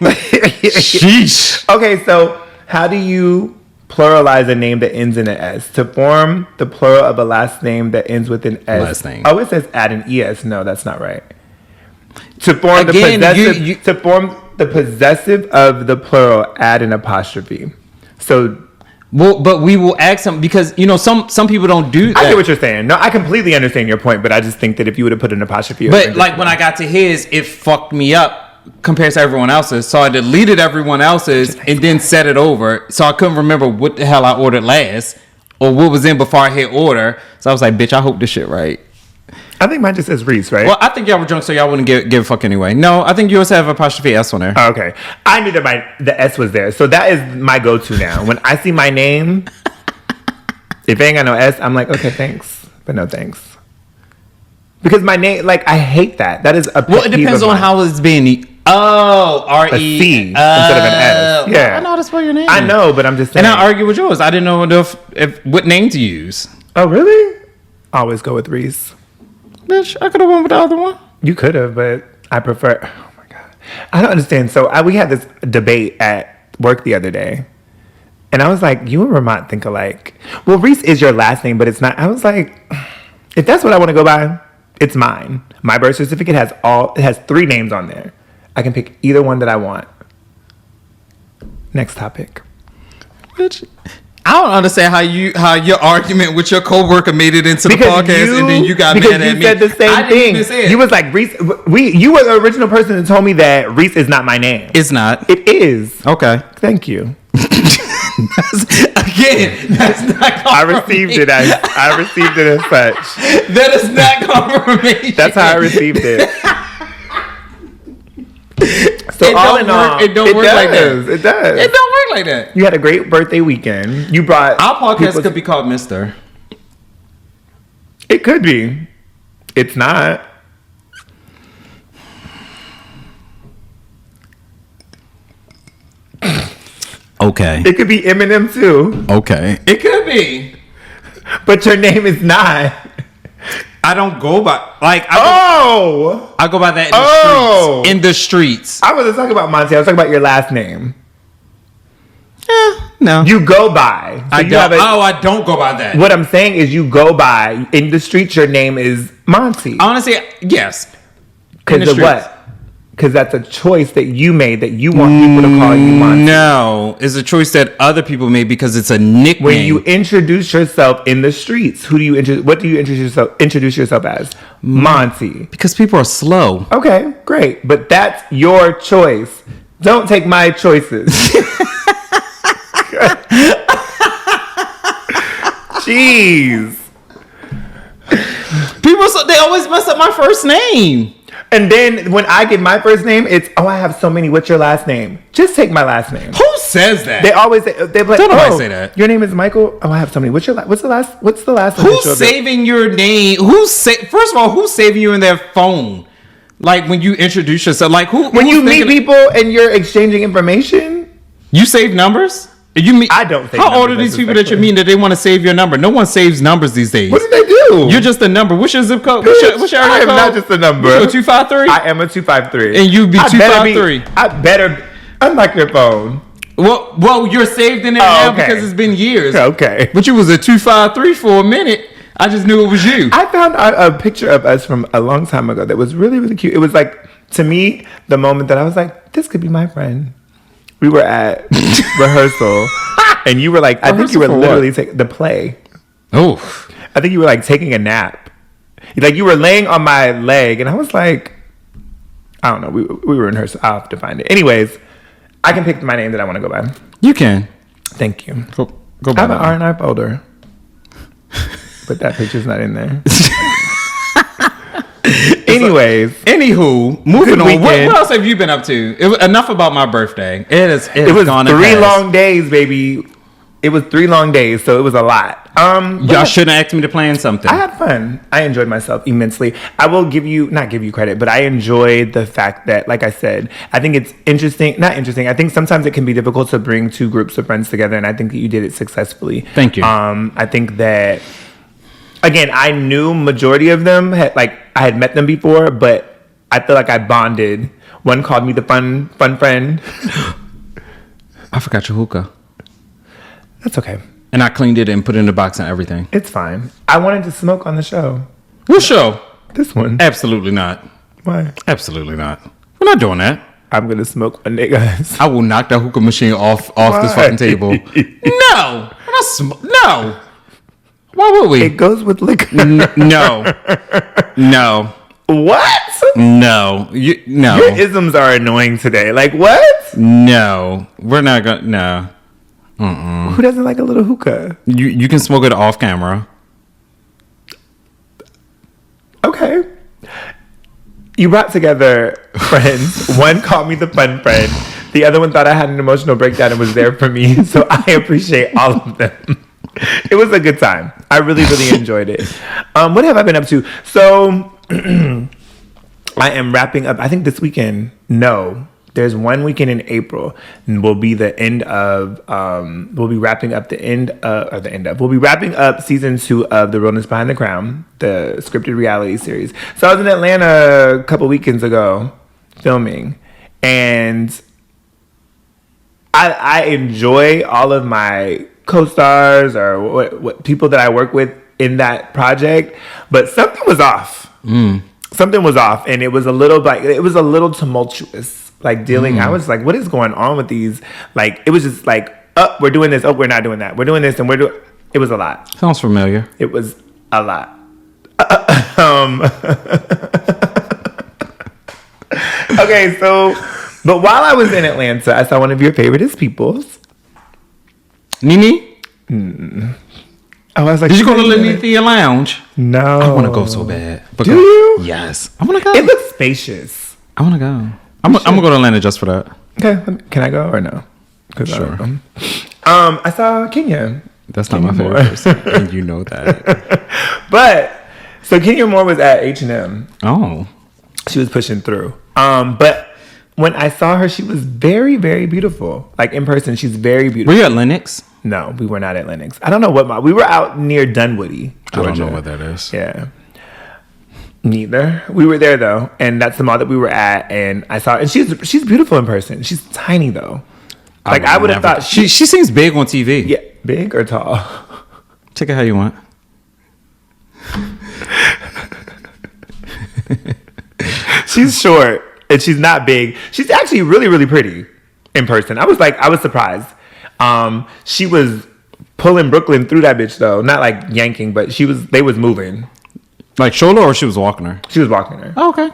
Sheesh. Okay, so how do you pluralize a name that ends in an S? To form the plural of a last name that ends with an S. Last name. Oh, it says add an ES. No, that's not right. To form Again, to form the possessive of the plural, add an apostrophe. So, well, but we will ask them because some people don't do that. I get what you're saying. No, I completely understand your point, but I just think that if you would have put an apostrophe, but like when I got to his, it fucked me up compared to everyone else's. So I deleted everyone else's and then set it over. So I couldn't remember what the hell I ordered last or what was in before I hit order. So I was like, bitch, I hope this shit right. I think mine just says Reese, right? Well, I think y'all were drunk, so y'all wouldn't give a fuck anyway. No, I think yours have apostrophe S on there. Oh, okay. I knew that the S was there. So that is my go-to now. When I see my name, if it ain't got no S, I'm like, okay, thanks. But no thanks. Because my name, like, I hate that. That is a pet Well, it depends peeve of on mine. how it's being. Oh, R-E. A C instead of an S. Yeah. Well, I know how to spell your name. I know, but I'm just saying. And I argue with yours. I didn't know if what name to use. Oh, really? Always go with Reese. Bitch, I could have went with the other one. You could have, but I prefer... Oh, my God. I don't understand. So we had this debate at work the other day. And I was like, you and Ramont think alike. Well, Reese is your last name, but it's not. I was like, if that's what I want to go by, it's mine. My birth certificate has 3 names on there. I can pick either one that I want. Next topic. Bitch, I don't understand how your argument with your coworker made it into the podcast and then you got mad at me. Because you said the same thing. You was like, Reese, you were the original person that told me that Reese is not my name. It's not. It is. Okay. Thank you. That's not confirmation. I received it as such. That is not confirmation. That's how I received it. So it don't work like that. It does. It don't work like that. You had a great birthday weekend. You brought our podcast could be called Mr. It could be. It's not. Okay. It could be Eminem too. Okay. It could be. But your name is not. I don't go by I go by that in the streets. I wasn't talking about Monty. I was talking about your last name. No. You go by. So I don't go by that. What I'm saying is you go by in the streets. Your name is Monty. Honestly, yes. Because of what? Because that's a choice that you made that you want people to call you Monty. No, it's a choice that other people made because it's a nickname. When you introduce yourself in the streets, what do you introduce yourself as? Monty. Because people are slow. Okay, great. But that's your choice. Don't take my choices. Jeez. People, they always mess up my first name. And then when I get my first name, it's, I have so many. What's your last name? Just take my last name. Who says that? They always say, they're like, nobody say that. Your name is Michael? Oh, I have so many. What's the last name? Who's saving your name? First of all, who's saving you in their phone? Like when you introduce yourself, like When you meet people and you're exchanging information, you save numbers. You meet. I don't. How old are these people that you meet that they want to save your number? No one saves numbers these days. What do they do? You're just a number. What's your zip code? What's your area I am code? not just a number. You 253. I am a 253. And you be 253. I better unlock your phone. Well, you're saved in there now because it's been years. Okay. But you was a 253 for a minute. I just knew it was you. I found a picture of us from a long time ago that was really, really cute. It was like, to me, the moment that I was like, this could be my friend. We were at rehearsal, and you were like, I think you were literally taking the play. Oh. I think you were like taking a nap. Like you were laying on my leg, and I was like, I don't know. We were in rehearsal. I'll have to find it. Anyways, I can pick my name that I want to go by. You can. Thank you. Go I by have an that. R&R folder, but that picture's not in there. Anyways, anywho, moving on. weekend. What else have you been up to? Enough about my birthday. It was gone 3 long days, baby. It was 3 long days, so it was a lot. Y'all shouldn't ask me to plan something. I had fun. I enjoyed myself immensely. I will not give you credit, but I enjoyed the fact that, like I said, I think it's not interesting. I think sometimes it can be difficult to bring 2 groups of friends together, and I think that you did it successfully. Thank you. I think that, again, I knew majority of them I had met them before, but I feel like I bonded. One called me the fun friend. I forgot your hookah. That's okay. And I cleaned it and put it in the box and everything. It's fine. I wanted to smoke on the show. What show? This one. Absolutely not. Why? Absolutely not. We're not doing that. I'm gonna smoke one day, guys. I will knock that hookah machine off this fucking table. No. No. Why would we? It goes with liquor. No. No. What? No. No. Your isms are annoying today. Like what? No. We're not gonna. No. Who doesn't like a little hookah? You can smoke it off camera. Okay. You brought together friends. One called me the fun friend. The other one thought I had an emotional breakdown and was there for me. So I appreciate all of them. It was a good time. I really, really enjoyed it. What have I been up to? So I am wrapping up. I think this weekend. No, there's one weekend in April, and we'll be the end of. We'll be wrapping up We'll be wrapping up season 2 of The Realness Behind the Crown, the scripted reality series. So I was in Atlanta a couple weekends ago filming, and I enjoy all of my co-stars or what people that I work with in that project, but something was off. Something was off, and it was a little tumultuous. Like dealing, I was like, what is going on with these? Like, it was just like, oh, we're doing this. Oh, we're not doing that. We're doing this, and it was a lot. Sounds familiar. It was a lot. Okay, so, but while I was in Atlanta, I saw one of your favoriteest peoples. Nene? I was like, Did you go to Lenithia Lounge? No. I want to go so bad. But Do you? Yes. I want to go. It looks spacious. I want to go. I'm going to go to Atlanta just for that. Okay, can I go or no? Sure. I saw Kenya. That's not my favorite person, and you know that. But so Kenya Moore was at H&M. Oh. She was pushing through. But when I saw her, she was very, very beautiful. Like in person, she's very beautiful. Were you at Lennox? No, we were not at Lennox. I don't know what we were out near Dunwoody, Georgia. I don't know what that is. Yeah. Neither. We were there though, and that's the mall that we were at, and I saw, and she's beautiful in person. She's tiny though. Like I would have thought she seems big on TV. Yeah, big or tall. Take it how you want. She's short and she's not big. She's actually really, really pretty in person. I was surprised. She was pulling Brooklyn through that bitch though, not like yanking, but they was moving. Like shoulder, or she was walking her? She was walking her. Oh, okay.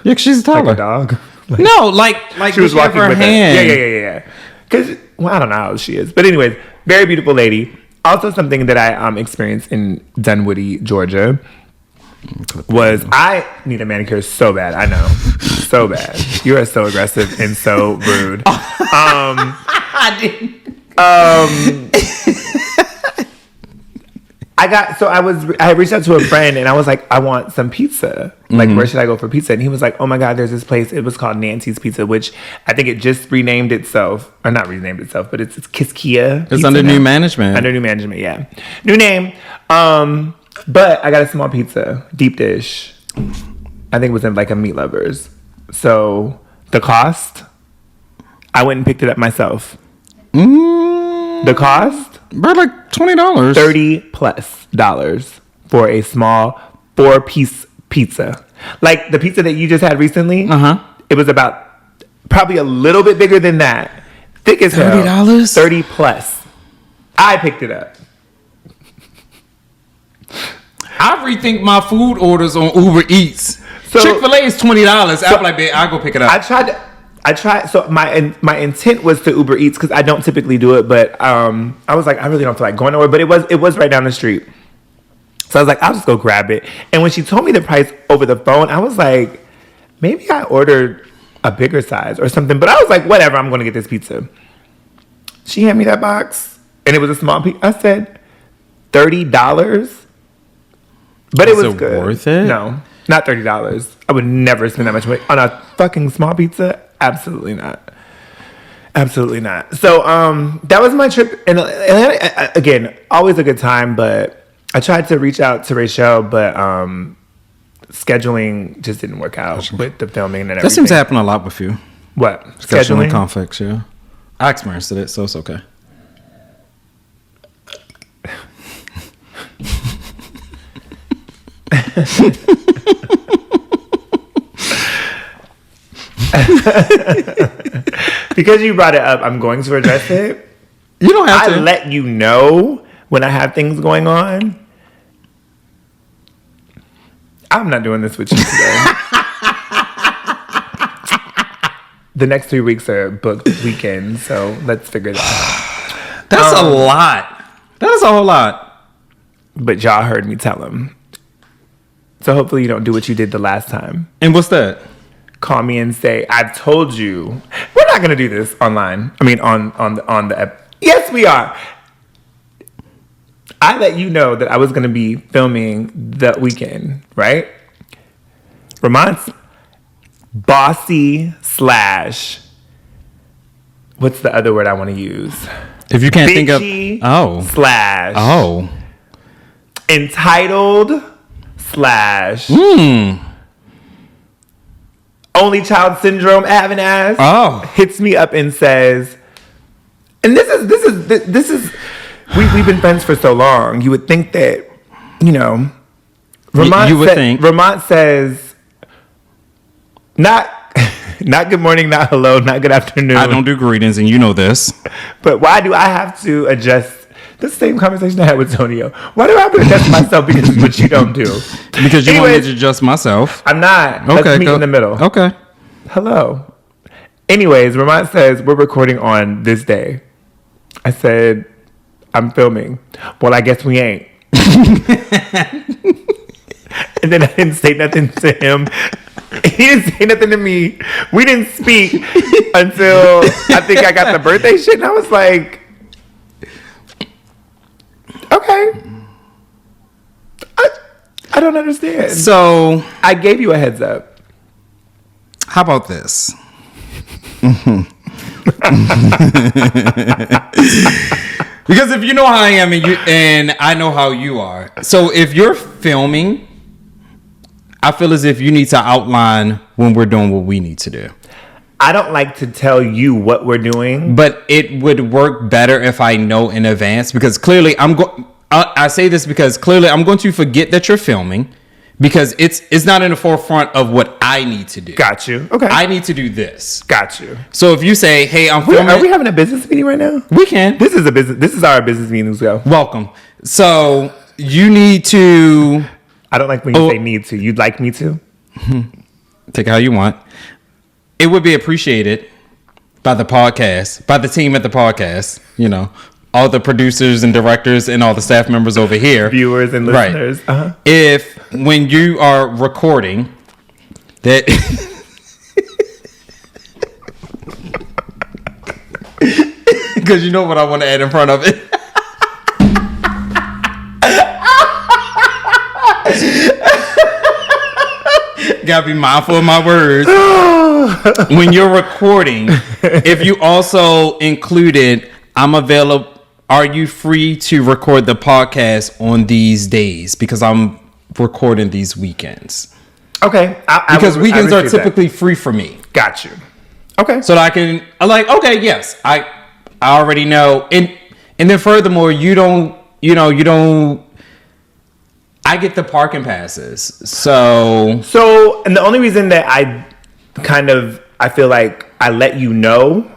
Yeah, 'cause she's taller. Like a dog. No, like she was walking her with hand. her. Yeah. Because I don't know how she is, but anyways, very beautiful lady. Also, something that I experienced in Dunwoody, Georgia, was I need a manicure so bad. I know, so bad. You are so aggressive and so rude. I didn't. I reached out to a friend and I was like, I want some pizza. Like, where should I go for pizza? And he was like, oh my God, there's this place. It was called Nancy's Pizza, which I think it just renamed itself. Or not renamed itself, but it's Kiskia. It's under new management. Under new management, yeah. New name. But I got a small pizza, deep dish. I think it was in like a Meat Lovers. So the cost, I went and picked it up myself. The cost? About like $20. $30+ for a small 4-piece pizza. Like the pizza that you just had recently. It was about probably a little bit bigger than that. Thick as hell. $30? $30+. I picked it up. I rethink my food orders on Uber Eats. So, Chick-fil-A is $20. I'm like, babe, I'll go pick it up. I tried. So my intent was to Uber Eats because I don't typically do it, but I was like, I really don't feel like going nowhere. But it was right down the street, so I was like, I'll just go grab it. And when she told me the price over the phone, I was like, maybe I ordered a bigger size or something. But I was like, whatever, I'm going to get this pizza. She handed me that box, and it was a small pizza. I said, $30. But it was good. Worth it? No, not $30. I would never spend that much money on a fucking small pizza. Absolutely not. Absolutely not. So that was my trip. And Atlanta, again, always a good time. But I tried to reach out to Rachel, but scheduling just didn't work out with the filming and everything. That seems to happen a lot with you. What? Scheduling conflicts, yeah. I experienced it, so it's okay. Because you brought it up, I'm going to address it. You don't have to. I let you know when I have things going on. I'm not doing this with you today. The next 3 weeks are booked weekends, so let's figure that out. That's a lot. That's a whole lot. But y'all heard me tell him. So hopefully you don't do what you did the last time. And what's that? Call me and say, I've told you. We're not going to do this online. I mean, on the yes, we are. I let you know that I was going to be filming that weekend, right? Ramont's bossy / what's the other word I want to use? If you can't think of / entitled / only child syndrome having ass hits me up and says, and this is we've been friends for so long. You would think that, you know, Ramont says not good morning, not hello, not good afternoon. I don't do greetings, and you know this. But why do I have to adjust the same conversation I had with Tonio? Why do I have to adjust myself because it's what you don't do? Because you want me to adjust myself. I'm not. Okay, let's meet in the middle. Okay. Hello. Anyways, Ramont says, we're recording on this day. I said, I'm filming. Well, I guess we ain't. And then I didn't say nothing to him. He didn't say nothing to me. We didn't speak until I think I got the birthday shit. And I was like, okay. I don't understand. So I gave you a heads up. How about this? Because if you know how I am and I know how you are. So if you're filming, I feel as if you need to outline when we're doing what we need to do. I don't like to tell you what we're doing. But it would work better if I know in advance, because clearly I say this because clearly I'm going to forget that you're filming, because it's not in the forefront of what I need to do. Got you. Okay. I need to do this. Got you. So if you say, "Hey, I'm filming," are we having a business meeting right now? We can. This is our business meeting. Let's go. Welcome. So you need to. I don't like when you say need to. You'd like me to? Take it how you want. It would be appreciated by the podcast, by the team at the podcast, you know, all the producers and directors and all the staff members over here. Viewers and listeners. Right. Uh-huh. If when you are recording that... Because you know what I want to add in front of it. gotta be mindful of my words. When you're recording, if you also included, I'm available. Are you free to record the podcast on these days? Because I'm recording these weekends. Okay. Because weekends are typically free for me. Got you. Okay. So that I'm like, okay, yes, I already know. And then furthermore, I get the parking passes. So, and the only reason that I feel like I let you know,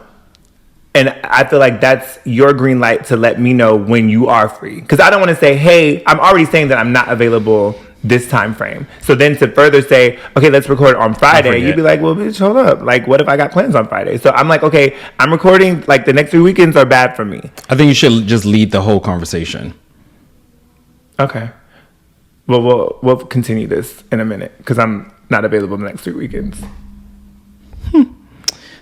and I feel like that's your green light to let me know when you are free. Because I don't want to say, hey, I'm already saying that I'm not available this time frame. So then to further say, okay, let's record on Friday, you'd be like, well, bitch, hold up. Like, what if I got plans on Friday? So I'm like, okay, I'm recording, like, the next 3 weekends are bad for me. I think you should just lead the whole conversation. Okay. Well, we'll continue this in a minute because I'm not available the next 3 weekends.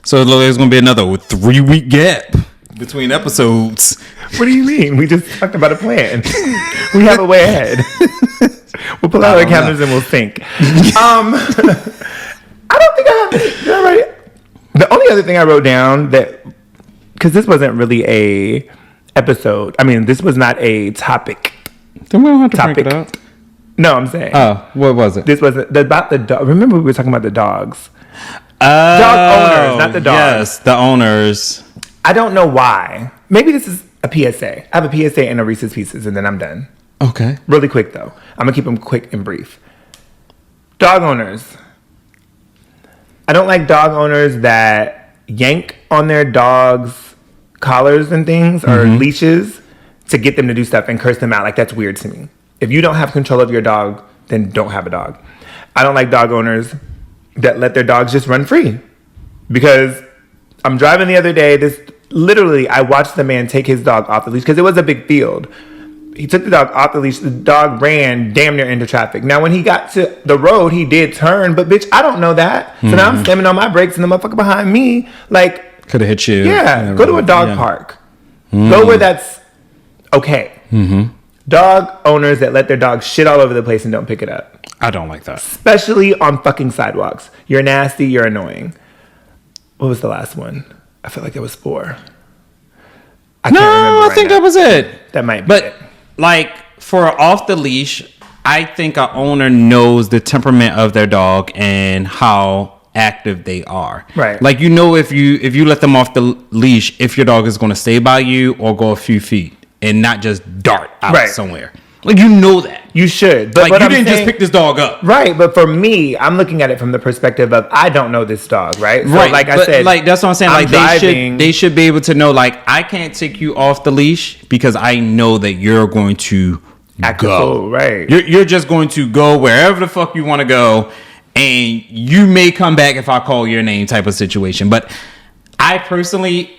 So there's going to be another 3-week gap between episodes. What do you mean? We just talked about a plan. We have a way ahead. We'll pull out our calendars and we'll think. I don't think I have it. The only other thing I wrote down because this wasn't really a episode. I mean, this was not a topic. Then we don't have to break it up. No, I'm saying. Oh, what was it? This wasn't about the dog. Remember we were talking about the dogs. Dog owners, not the dogs. Yes, the owners. I don't know why. Maybe this is a PSA. I have a PSA and a Reese's Pieces, and then I'm done. Okay. Really quick, though. I'm going to keep them quick and brief. Dog owners. I don't like dog owners that yank on their dogs' collars and things or leashes to get them to do stuff and curse them out. Like, that's weird to me. If you don't have control of your dog, then don't have a dog. I don't like dog owners that let their dogs just run free. Because I'm driving the other day, I watched the man take his dog off the leash because it was a big field. He took the dog off the leash. The dog ran damn near into traffic. Now, when he got to the road, he did turn, but bitch, I don't know that. So now I'm slamming on my brakes and the motherfucker behind me, like, could have hit you. Yeah, go to a dog park. Go where that's okay. Dog owners that let their dogs shit all over the place and don't pick it up. I don't like that. Especially on fucking sidewalks. You're nasty, you're annoying. What was the last one? I feel like it was 4. I can't remember. I think that was it. That might be But it. Like for off the leash, I think an owner knows the temperament of their dog and how active they are. Right. Like, you know, if you let them off the leash, if your dog is going to stay by you or go a few feet and not just dart out somewhere. Like, you know that. You should. But like, you didn't just pick this dog up. Right. But for me, I'm looking at it from the perspective of, I don't know this dog, right? So, right. like I said, like, that's what I'm saying. I'm Like, driving. they should be able to know, like, I can't take you off the leash because I know that you're going to go. Right. You're just going to go wherever the fuck you want to go, and you may come back if I call your name, type of situation. But I personally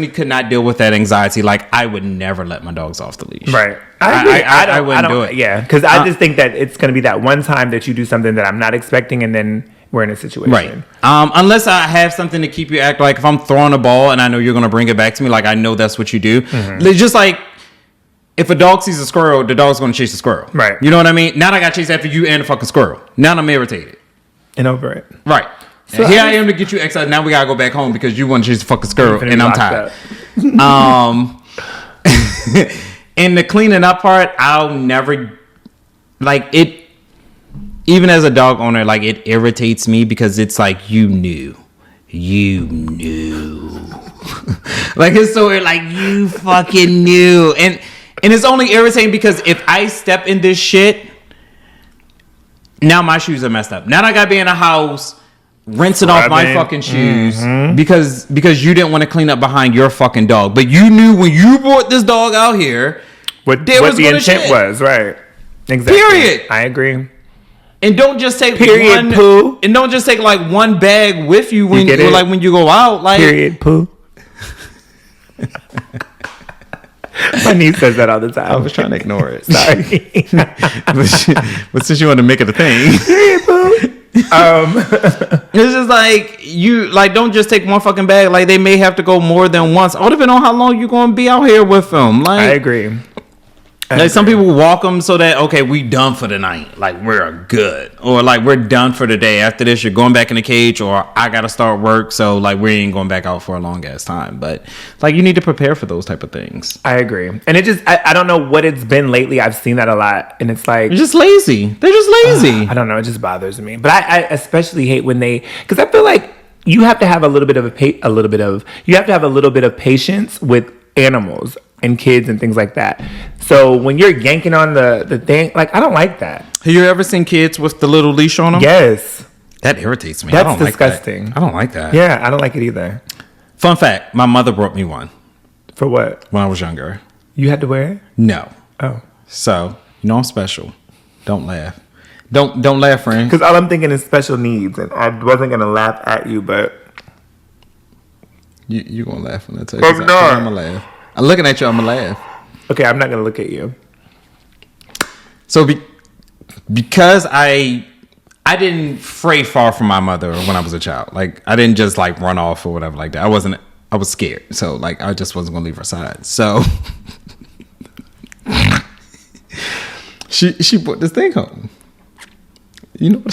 could not deal with that anxiety. Like, I would never let my dogs off the leash. Right. I wouldn't do it. Yeah. Because I just think that it's going to be that one time that you do something that I'm not expecting, and then we're in a situation. Right. Unless I have something to keep you act like, if I'm throwing a ball and I know you're going to bring it back to me, like, I know that's what you do. It's just like, if a dog sees a squirrel, the dog's going to chase the squirrel. Right. You know what I mean? Now I got to chase after you and the fucking squirrel. Now I'm irritated. And over it. Right. So here I am to get you excited. Now we got to go back home because you want to chase the fucking squirrel and I'm tired. And the cleaning up part, I'll never, like, it, even as a dog owner, like, it irritates me because it's like, you knew. Like, it's so weird, like, you fucking knew. And it's only irritating because if I step in this shit, now my shoes are messed up. Now I gotta be in a house rinsing off my fucking shoes because you didn't want to clean up behind your fucking dog. But you knew when you brought this dog out here what the intent shit was, right? Exactly. Period. I agree. And don't just take poo. And don't just take like one bag with you when you go out. Like, period poo. My niece says that all the time. I was trying to ignore it. Sorry. but since you want to make it a thing. Period poo. It's just like, you like, don't just take one fucking bag. Like, they may have to go more than once. All depending on how long you're going to be out here with them. Like, I agree. Like some people walk them so that, okay, we done for the night. Like we're good. Or like we're done for the day. After this, you're going back in the cage, or I got to start work. So like we ain't going back out for a long ass time. But like you need to prepare for those type of things. I agree. And it just, I don't know what it's been lately. I've seen that a lot. And it's like. They're just lazy. They're just lazy. I don't know. It just bothers me. But I especially hate when they, because I feel like you have to have a little bit of patience with animals and kids and things like that. So when you're yanking on the thing, like I don't like that. Have you ever seen kids with the little leash on them? Yes. That irritates me. That's I don't disgusting. Like that. I don't like that. Yeah, I don't like it either. Fun fact, my mother brought me one. For what? When I was younger. You had to wear it? No. Oh. So, you know I'm special. Don't laugh. Don't laugh, friend. Because all I'm thinking is special needs, and I wasn't gonna laugh at you, but you gonna laugh when I tell you. I'm not. I'm gonna laugh. I'm looking at you. I'm gonna laugh. Okay, I'm not gonna look at you. So because I didn't stray far from my mother when I was a child. Like I didn't just like run off or whatever like that. I was scared. So like I just wasn't gonna leave her side. So she put this thing home. You know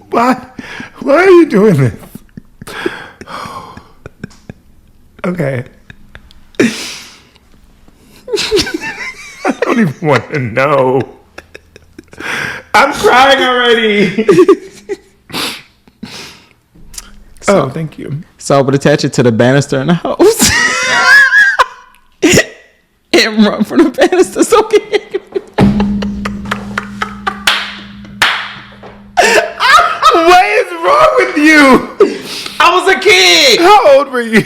Why are you doing this? Okay. I don't even want to know. I'm crying already. Oh, thank you. So I would attach it to the banister in the house. And run from the banister so What is wrong with you? I was a kid. How old were you?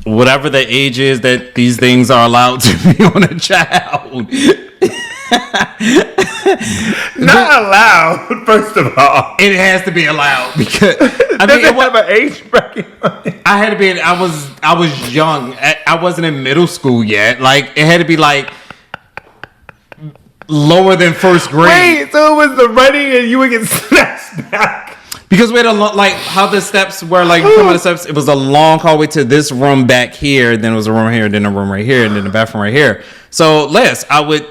Whatever the age is that these things are allowed to be on a child. Not allowed, first of all. It has to be allowed because I mean, it have an age bracket on it. I had to be. I was young. I wasn't in middle school yet. Like it had to be like lower than first grade. Wait, so it was the running and you would get snatched back. Because we had like how the steps were like you come out the steps. It was a long hallway to this room back here. Then it was a room here. Then a room right here. And then the bathroom right here. So I would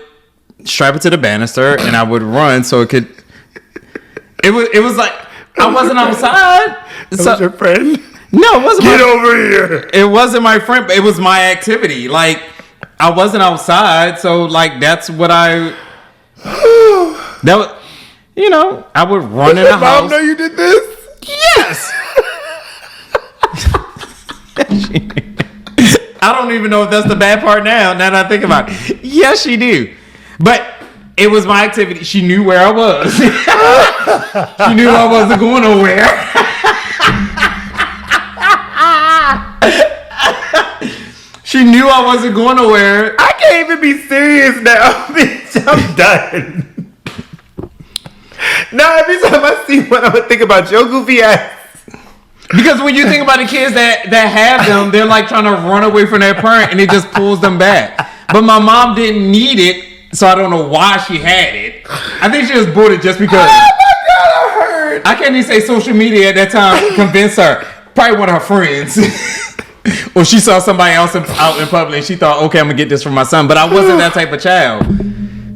strap it to the banister and I would run so it could. It was like I wasn't outside. That was your friend? No, it wasn't. Get over here. It wasn't my friend. But it was my activity. Like I wasn't outside, so like that's what I. That was. You know, I would run in the house. Mom know you did this? Yes. I don't even know if that's the bad part now that I think about it. Yes, she do. But it was my activity. She knew where I was. She knew I wasn't going nowhere. She knew I wasn't going nowhere. I can't even be serious now, bitch. I'm done. Now every time I see one, I'm gonna think about your goofy ass. Because when you think about the kids that have them, they're like trying to run away from their parent and it just pulls them back. But my mom didn't need it, so I don't know why she had it. I think she just bought it just because. Oh my God, I heard. I can't even say social media at that time convinced her. Probably one of her friends. Or she saw somebody else out in public and she thought, okay, I'm gonna get this for my son. But I wasn't that type of child.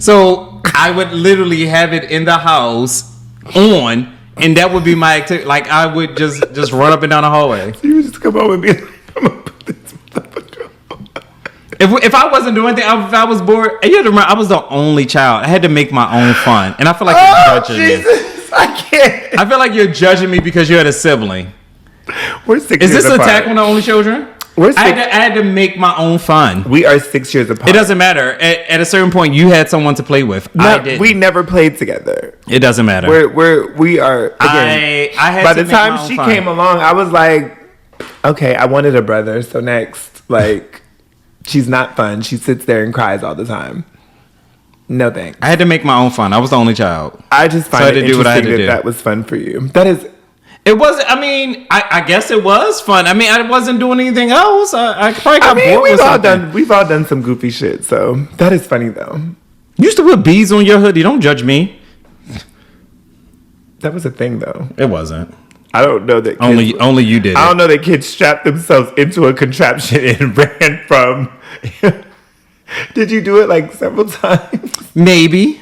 So I would literally have it in the house on, and that would be my activity. Like I would just run up and down the hallway. You would just come home and be like, I'm gonna put this motherfucker on. If I wasn't doing anything, if I was bored, and you have to remember, I was the only child. I had to make my own fun, and I feel like you're judging me. I can't. I feel like you're judging me because you had a sibling. We're 6 Is years this apart. attack on the only children? I had to make my own fun. We are 6 years apart. It doesn't matter. At a certain point, you had someone to play with. I didn't. We never played together. It doesn't matter. We are. Again, I had by to the make my time own she fun. came along, I was like, okay, I wanted a brother. So next, like, she's not fun. She sits there and cries all the time. No thanks. I had to make my own fun. I was the only child. I just find So I had it to do what I had interesting to that do. was fun for you. That is. It wasn't. I mean, I guess it was fun. I mean, I wasn't doing anything else. I probably got bored with something. We've all done some goofy shit. So that is funny though. You used to put bees on your hoodie. Don't judge me. That was a thing though. It wasn't. I don't know that. Only you did. I don't know that kids strapped themselves into a contraption and ran from Did you do it like several times? Maybe.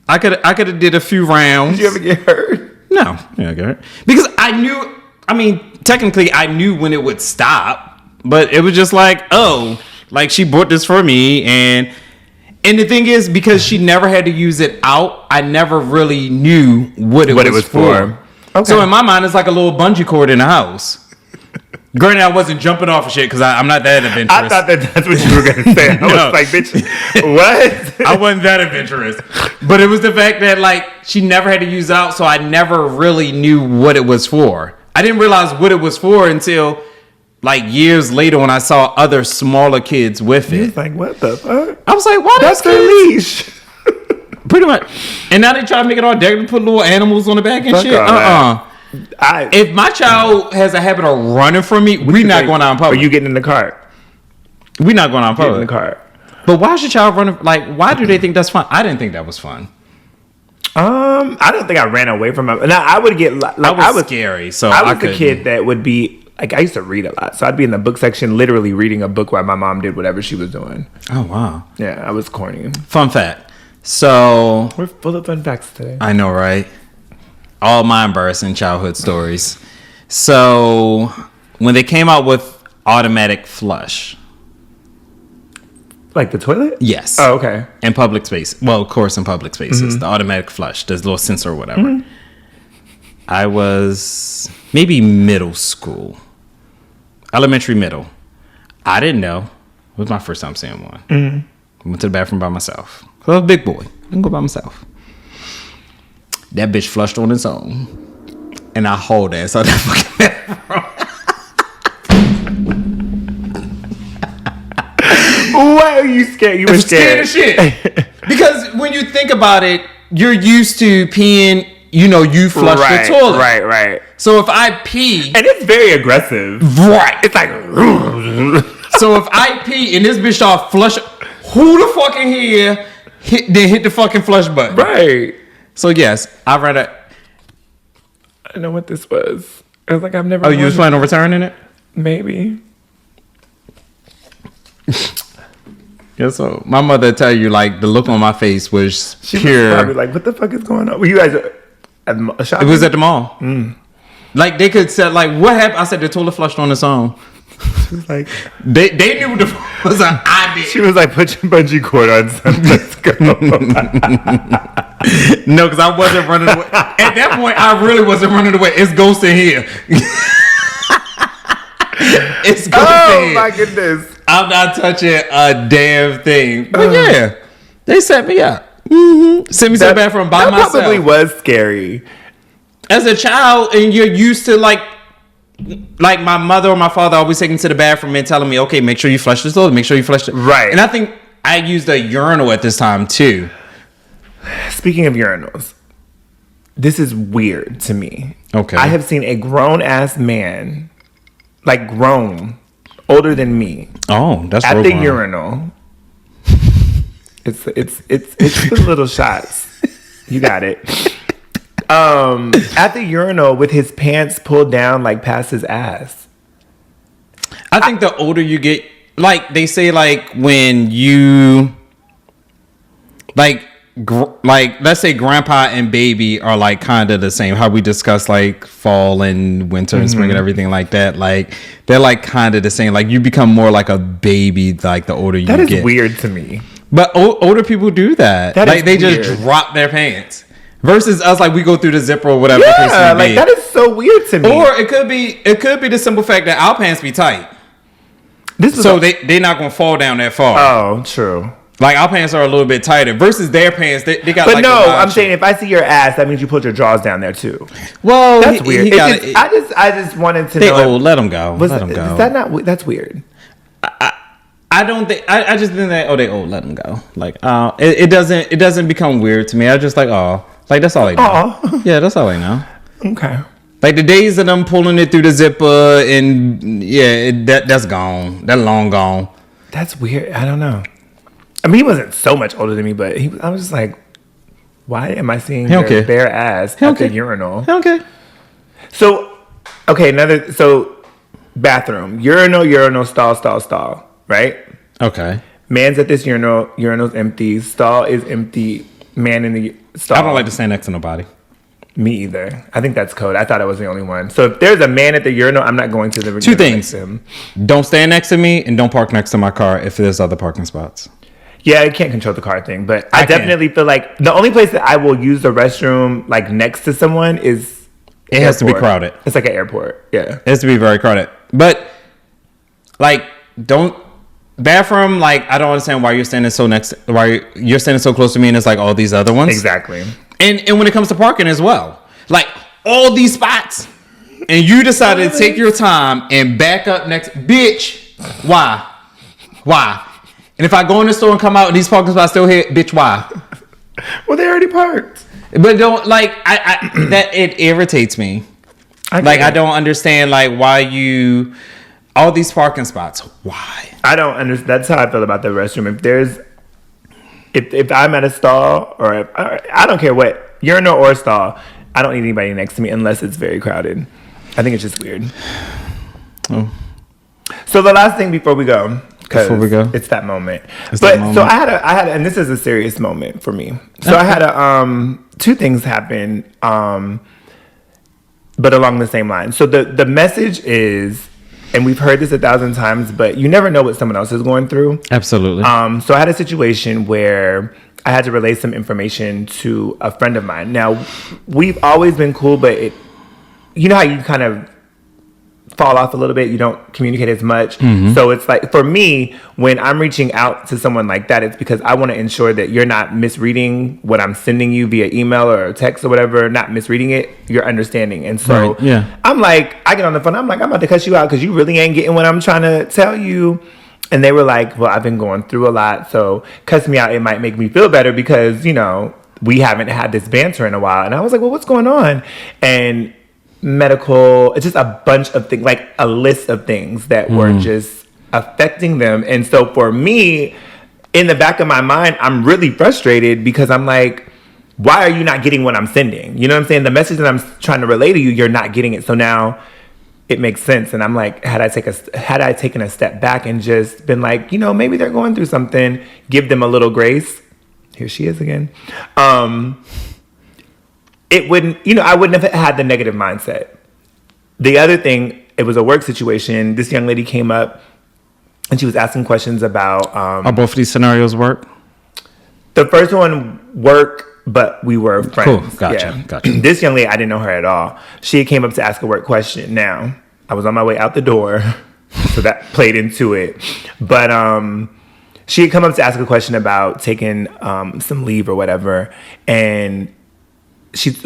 I could have did a few rounds. Did you ever get hurt? No. Yeah, I get hurt. Because I knew, technically I knew when it would stop, but it was just like, oh, like she bought this for me. And the thing is, because she never had to use it out, I never really knew what it was for. Okay. So in my mind, it's like a little bungee cord in the house. Granted, I wasn't jumping off of shit because I'm not that adventurous. I thought that's what you were going to say. I was like, bitch, what? I wasn't that adventurous. But it was the fact that, like, she never had to use out, so I never really knew what it was for. I didn't realize what it was for until, like, years later when I saw other smaller kids with it. You was like, what the fuck? I was like, why that's the leash? Pretty much. And now they try to make it all decorative, put little animals on the back and fuck shit. If my child has a habit of running from me, we're not going out in public. Are you getting in the cart? We're not going out in public. Get in the cart. But why is your child running? Like, why do they think that's fun? I didn't think that was fun. I don't think I ran away from him. Now I would get like I was scary. So I was the kid that would be like, I used to read a lot, so I'd be in the book section, literally reading a book while my mom did whatever she was doing. Oh wow. Yeah, I was corny. Fun fact. So we're full of fun facts today. I know, right? All my embarrassing childhood stories. So when they came out with automatic flush. Like the toilet? Yes. Oh, okay. In public space. Well, of course, in public spaces. The automatic flush. There's a little sensor or whatever. I was maybe middle school. Elementary, middle. I didn't know. It was my first time seeing one. I went to the bathroom by myself. I was a big boy. I can go by myself. That bitch flushed on its own. And I hauled ass out that fucking bathroom. Why are you scared? You were scared of shit. Because when you think about it, you're used to peeing, you flush the toilet. Right. So if I pee. And it's very aggressive. Right. It's like. So if I pee and this bitch start flushing, who the fuck in here hit the fucking flush button? Right. So yes, I read it. I don't know what this was. I was like, I've never. Oh, you was planning on returning it? Maybe. Yeah, so my mother tell you, like, the look on my face was she pure. Was probably like, what the fuck is going on? Were you guys at the shop? It was at the mall. Like, they could say, like, what happened? I said, the toilet flushed on its own. She was like, they knew what the fuck was an idea. She was like, put your bungee cord on, son. Let's go. No, because I wasn't running away. At that point, I really wasn't running away. It's ghost in here. It's ghost in here. Oh, my goodness. I'm not touching a damn thing. But yeah, they set me up. Sent me to the bathroom by myself. That probably was scary. As a child, and you're used to like my mother or my father always taking me to the bathroom and telling me, okay, make sure you flush this toilet, make sure you flush it. Right. And I think I used a urinal at this time too. Speaking of urinals, this is weird to me. Okay. I have seen a grown ass man, like grown, older than me. Oh, that's at the grown. urinal. It's the little shots. You got it. At the urinal with his pants pulled down like past his ass. I think the older you get, like they say, like when you, like let's say grandpa and baby are like kind of the same. How we discuss like fall and winter and spring and everything like that. Like they're like kind of the same. Like you become more like a baby like the older you get. That is weird to me. But older people do that. Like they weird. just drop their pants. Versus us, like we go through the zipper or whatever. Yeah, like that is so weird to me. Or it could be the simple fact that our pants be tight. They're not gonna fall down that far. Oh, true. Like our pants are a little bit tighter versus their pants. They got. But like no, I'm saying if I see your ass, that means you put your drawers down there too. Well, that's weird. I just wanted to know. They old. Let them go. Let them go. Is that not? That's weird. I don't think. I just think that. Oh, they old. Let them go. Like, it doesn't become weird to me. I just like, like that's all I know. Yeah, that's all I know. Okay. Like the days of them pulling it through the zipper and that's gone. That long gone. That's weird. I don't know. I mean, he wasn't so much older than me, but I was just like, why am I seeing their bare ass at the urinal? Okay. So, bathroom, urinal, stall, right? Okay. Man's at this urinal. Urinal's empty. Stall is empty. Man in the stall. I don't like to stand next to nobody. Me either. I think that's code. I thought I was the only one. So if there's a man at the urinal, I'm not going to the Two things. Don't stand next to me and don't park next to my car if there's other parking spots. Yeah, I can't control the car thing, but I definitely feel like the only place that I will use the restroom like next to someone is it has to be crowded. It's like an airport. Yeah. It has to be very crowded. But like bathroom, like I don't understand why you're standing you're standing so close to me and it's like all these other ones. Exactly. And when it comes to parking as well, like all these spots, and you decided to take your time and back up next, bitch. Why? And if I go in the store and come out and these parking spots still here, bitch, why? Well, they already parked. But don't like I that it irritates me. I don't understand like why you all these parking spots. Why? I don't understand. That's how I feel about the restroom. If I'm at a stall or I don't care what, urinal or stall, I don't need anybody next to me unless it's very crowded. I think it's just weird. Oh. So the last thing before we go, it's that moment. So I had and this is a serious moment for me. So I had two things happen, but along the same line. So the message is, and we've heard this 1,000 times, but you never know what someone else is going through. Absolutely. So I had a situation where I had to relay some information to a friend of mine. Now, we've always been cool, but you know how you kind of fall off a little bit, you don't communicate as much. Mm-hmm. So it's like, for me, when I'm reaching out to someone like that, it's because I want to ensure that you're not misreading what I'm sending you via email or text or whatever, not misreading it, you're understanding. And so I'm like, I get on the phone, I'm like, I'm about to cut you out because you really ain't getting what I'm trying to tell you. And they were like, well, I've been going through a lot, so cuss me out, it might make me feel better because, you know, we haven't had this banter in a while. And I was like, well, what's going on? And medical, it's just a bunch of things, like a list of things that were just affecting them. And so for me, in the back of my mind, I'm really frustrated because I'm like, why are you not getting what I'm sending? You know what I'm saying? The message that I'm trying to relay to you, you're not getting it. So now it makes sense. And I'm like, had I taken a step back and just been like, you know, maybe they're going through something, give them a little grace. Here she is again. It wouldn't, you know, I wouldn't have had the negative mindset. The other thing, it was a work situation. This young lady came up and she was asking questions about... Are both of these scenarios work? The first one work, but we were friends. Cool, gotcha. This young lady, I didn't know her at all. She came up to ask a work question. Now, I was on my way out the door, so that played into it. But she had come up to ask a question about taking some leave or whatever, and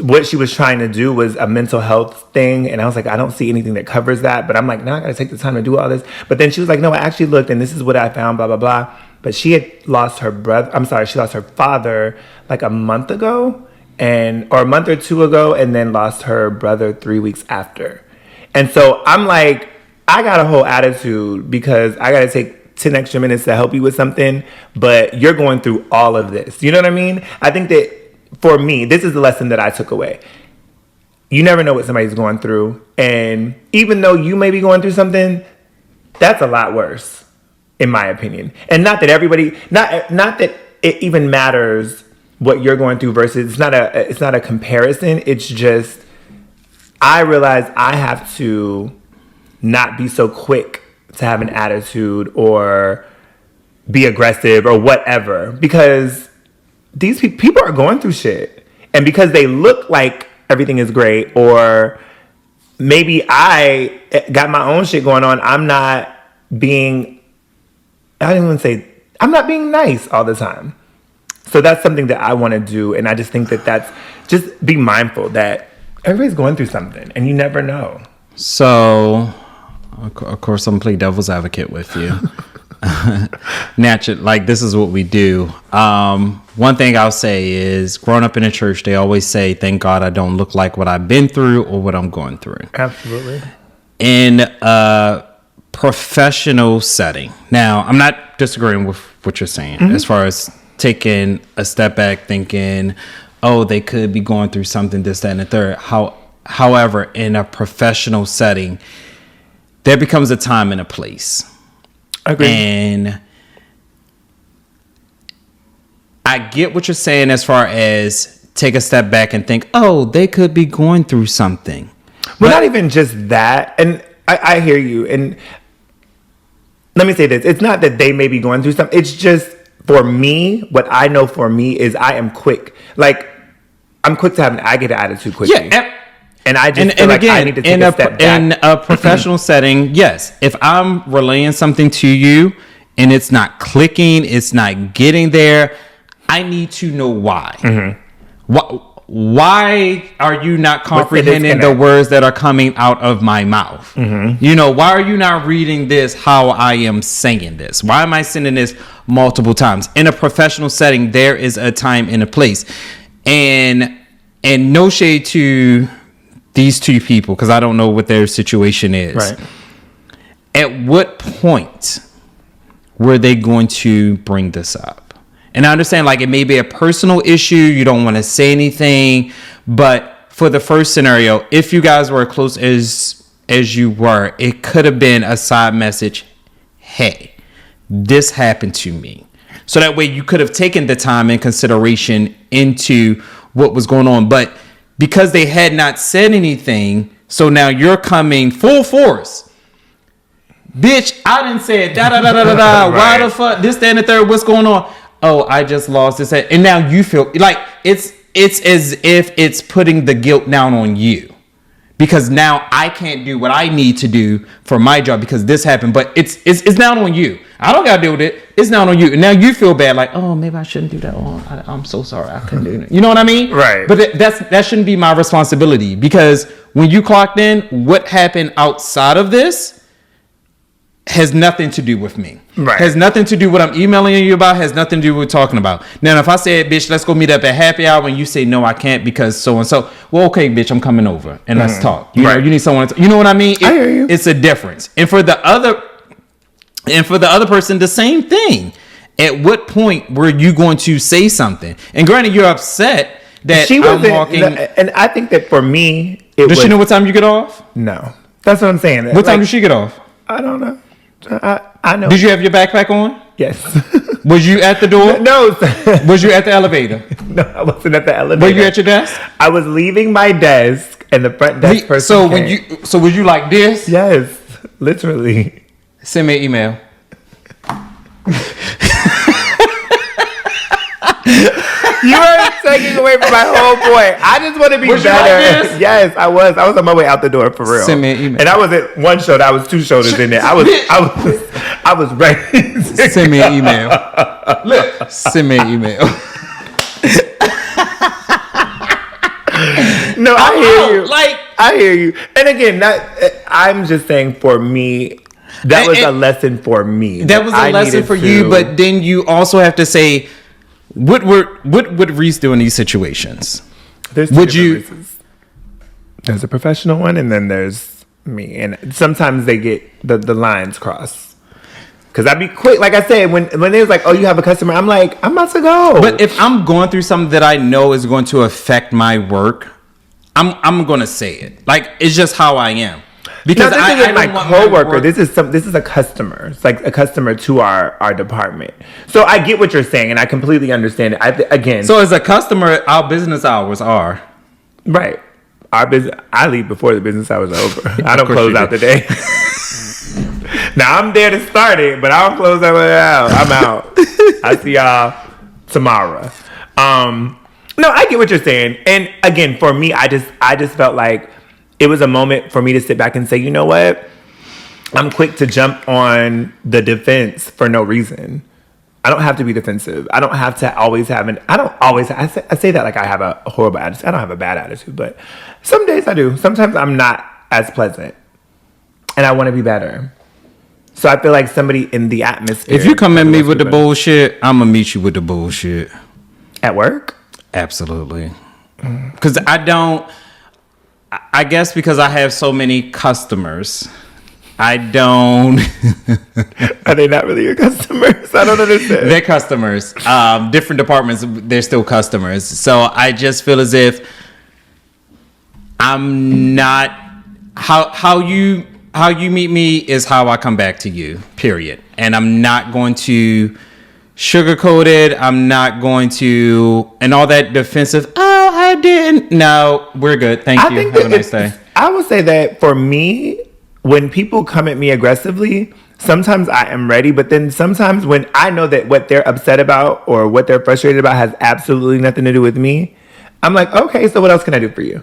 what she was trying to do was a mental health thing, and I was like, I don't see anything that covers that, but I'm like, no, I gotta take the time to do all this. But then she was like, no, I actually looked, and this is what I found, blah, blah, blah. But she had lost her she lost her father like a month ago, or a month or two ago, and then lost her brother 3 weeks after. And so I'm like, I got a whole attitude because I gotta take 10 extra minutes to help you with something, but you're going through all of this. You know what I mean? I think that for me, this is the lesson that I took away. You never know what somebody's going through. And even though you may be going through something, that's a lot worse, in my opinion. And not that it even matters what you're going through versus, it's not a comparison. It's just, I realize I have to not be so quick to have an attitude or be aggressive or whatever, because these people are going through shit. And because they look like everything is great, or maybe I got my own shit going on, I'm not being nice all the time. So that's something that I want to do. And I just think that's just be mindful that everybody's going through something and you never know. So, of course, I'm playing devil's advocate with you. Naturally, like, this is what we do. One thing I'll say is, growing up in a church, they always say, thank God I don't look like what I've been through or what I'm going through. Absolutely. In a professional setting. Now, I'm not disagreeing with what you're saying, as far as taking a step back, thinking, oh, they could be going through something, this, that, and the third. However, in a professional setting, there becomes a time and a place. Agreed. And I get what you're saying as far as take a step back and think, oh, they could be going through something. Well, not even just that. And I hear you. And let me say this. It's not that they may be going through something. It's just for me, what I know for me is I am quick. Like, I'm quick to I get an attitude quickly. Yeah. And I just feel like I need to take a step back. In a professional setting, yes. If I'm relaying something to you and it's not clicking, it's not getting there, I need to know why. Why are you not comprehending the words that are coming out of my mouth? You know, why are you not reading this how I am saying this? Why am I sending this multiple times? In a professional setting, there is a time and a place. And no shade to these two people, because I don't know what their situation is. Right. At what point were they going to bring this up? And I understand, like, it may be a personal issue. You don't want to say anything. But for the first scenario, if you guys were close as you were, it could have been a side message. Hey, this happened to me. So that way you could have taken the time and consideration into what was going on. But because they had not said anything, so now you're coming full force. Bitch, I didn't say it. Da-da-da-da-da-da. Why the fuck? This, that, and the third. What's going on? Oh, I just lost this. And now you feel like it's as if it's putting the guilt down on you. Because now I can't do what I need to do for my job because this happened. But it's down on you. I don't got to deal with it. It's down on you. And now you feel bad. Like, oh, maybe I shouldn't do that. Oh, I'm so sorry. I couldn't do it. You know what I mean? Right. But that shouldn't be my responsibility. Because when you clocked in, what happened outside of this has nothing to do with me. Right. Has nothing to do with what I'm emailing you about. Has nothing to do with talking about. Now, if I say, bitch, let's go meet up at happy hour, and you say, no, I can't because so and so. Well, okay, bitch, I'm coming over and let's talk. You know, you need someone to, you know what I mean? I hear you. It's a difference. And for the other person, the same thing. At what point were you going to say something? And granted, you're upset that I'm walking. And I think that for me, does she know what time you get off? No, that's what I'm saying. What time does she get off? I don't know. I know. Did you have your backpack on? Yes. Was you at the door? No. Was you at the elevator? No, I wasn't at the elevator. Were you at your desk? I was leaving my desk, and the front desk person came. So was you like this? Yes, literally. Send me an email. You are taking away from my whole point. I just want to be better. Like this? Yes, I was. I was on my way out the door for real. Send me an email. And I was at one shoulder. I was two shoulders in there. I was ready. Send me an email. Look, send me an email. No, I hear you. Like, I hear you. And again, I'm just saying for me, that was a lesson for me. That was a lesson for you, but then you also have to say, what would Reese do in these situations? There's two different Reeses. There's a professional one, and then there's me. And sometimes they get the lines crossed. Because I'd be quick. Like I said, when they was like, oh, you have a customer, I'm like, I'm about to go. But if I'm going through something that I know is going to affect my work, I'm going to say it. Like, it's just how I am. Because this isn't my coworker. This is a customer. It's like a customer to our department. So I get what you're saying, and I completely understand it. So as a customer, our business hours are right. Our business. I leave before the business hours are over. I don't close out the day. Now I'm there to start it, but I don't close that way out. I'm out. I see y'all tomorrow. No, I get what you're saying, and again, for me, I just felt like it was a moment for me to sit back and say, you know what? I'm quick to jump on the defense for no reason. I don't have to be defensive. I don't have to always have I say that like I have a horrible attitude. I don't have a bad attitude, but some days I do. Sometimes I'm not as pleasant, and I want to be better. So I feel like somebody in the atmosphere. If you come at me with the bullshit, I'm going to meet you with the bullshit. At work? Absolutely. Because I guess because I have so many customers, I don't. Are they not really your customers? I don't understand. They're customers. Different departments, they're still customers. So I just feel as if I'm not. How you meet me is how I come back to you. Period. And I'm not going to sugarcoat it. I'm not going to, and all that defensive. Oh, I didn't. No, we're good. Thank you. Have a nice day. I would say that for me, when people come at me aggressively, sometimes I am ready, but then sometimes when I know that what they're upset about or what they're frustrated about has absolutely nothing to do with me, I'm like, okay, so what else can I do for you?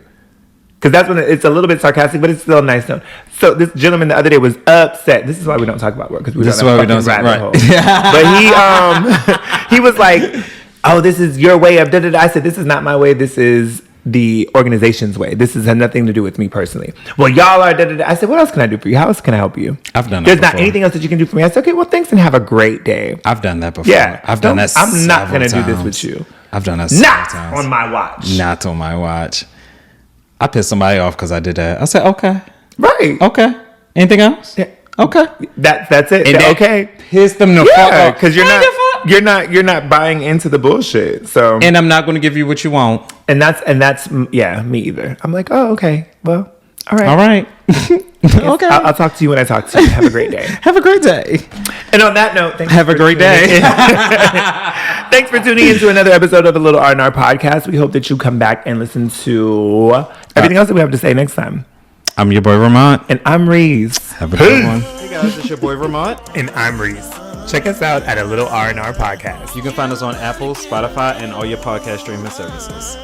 Because that's when it's a little bit sarcastic, but it's still a nice note. So this gentleman the other day was upset. This is why we don't talk about work, because This is why we don't talk rabbit hole. Right. But he was like, "Oh, this is your way of da da da." I said, "This is not my way. This is the organization's way. This has nothing to do with me personally." Well, y'all are da da da. I said, "What else can I do for you? How else can I help you?" I've done that. There's before. not anything else that you can do for me. I said, "Okay, well, thanks and have a great day." I've done that before. Yeah, I've done that. I'm not going to do this with you. I've done that several Not times. on my watch. Not on my watch. I pissed somebody off because I did that. I said, okay. Right. Okay. Anything else? Yeah. Okay. That's it. And that Okay. Pissed them the fuck off. Because you're not buying into the bullshit. So And I'm not going to give you what you want. and that's me either. I'm like, oh, okay. Well, all right. All right. Okay. I'll talk to you when I talk to you. Have a great day. Have a great day. And on that note, thanks. Have a great day. Thanks for tuning in to another episode of the Little R&R Podcast. We hope that you come back and listen to everything else that we have to say next time. I'm your boy Ramont. And I'm Reese. Have a good one. Hey guys, it's your boy Ramont. And I'm Reese. Check us out at a Little R&R Podcast. You can find us on Apple, Spotify, and all your podcast streaming services.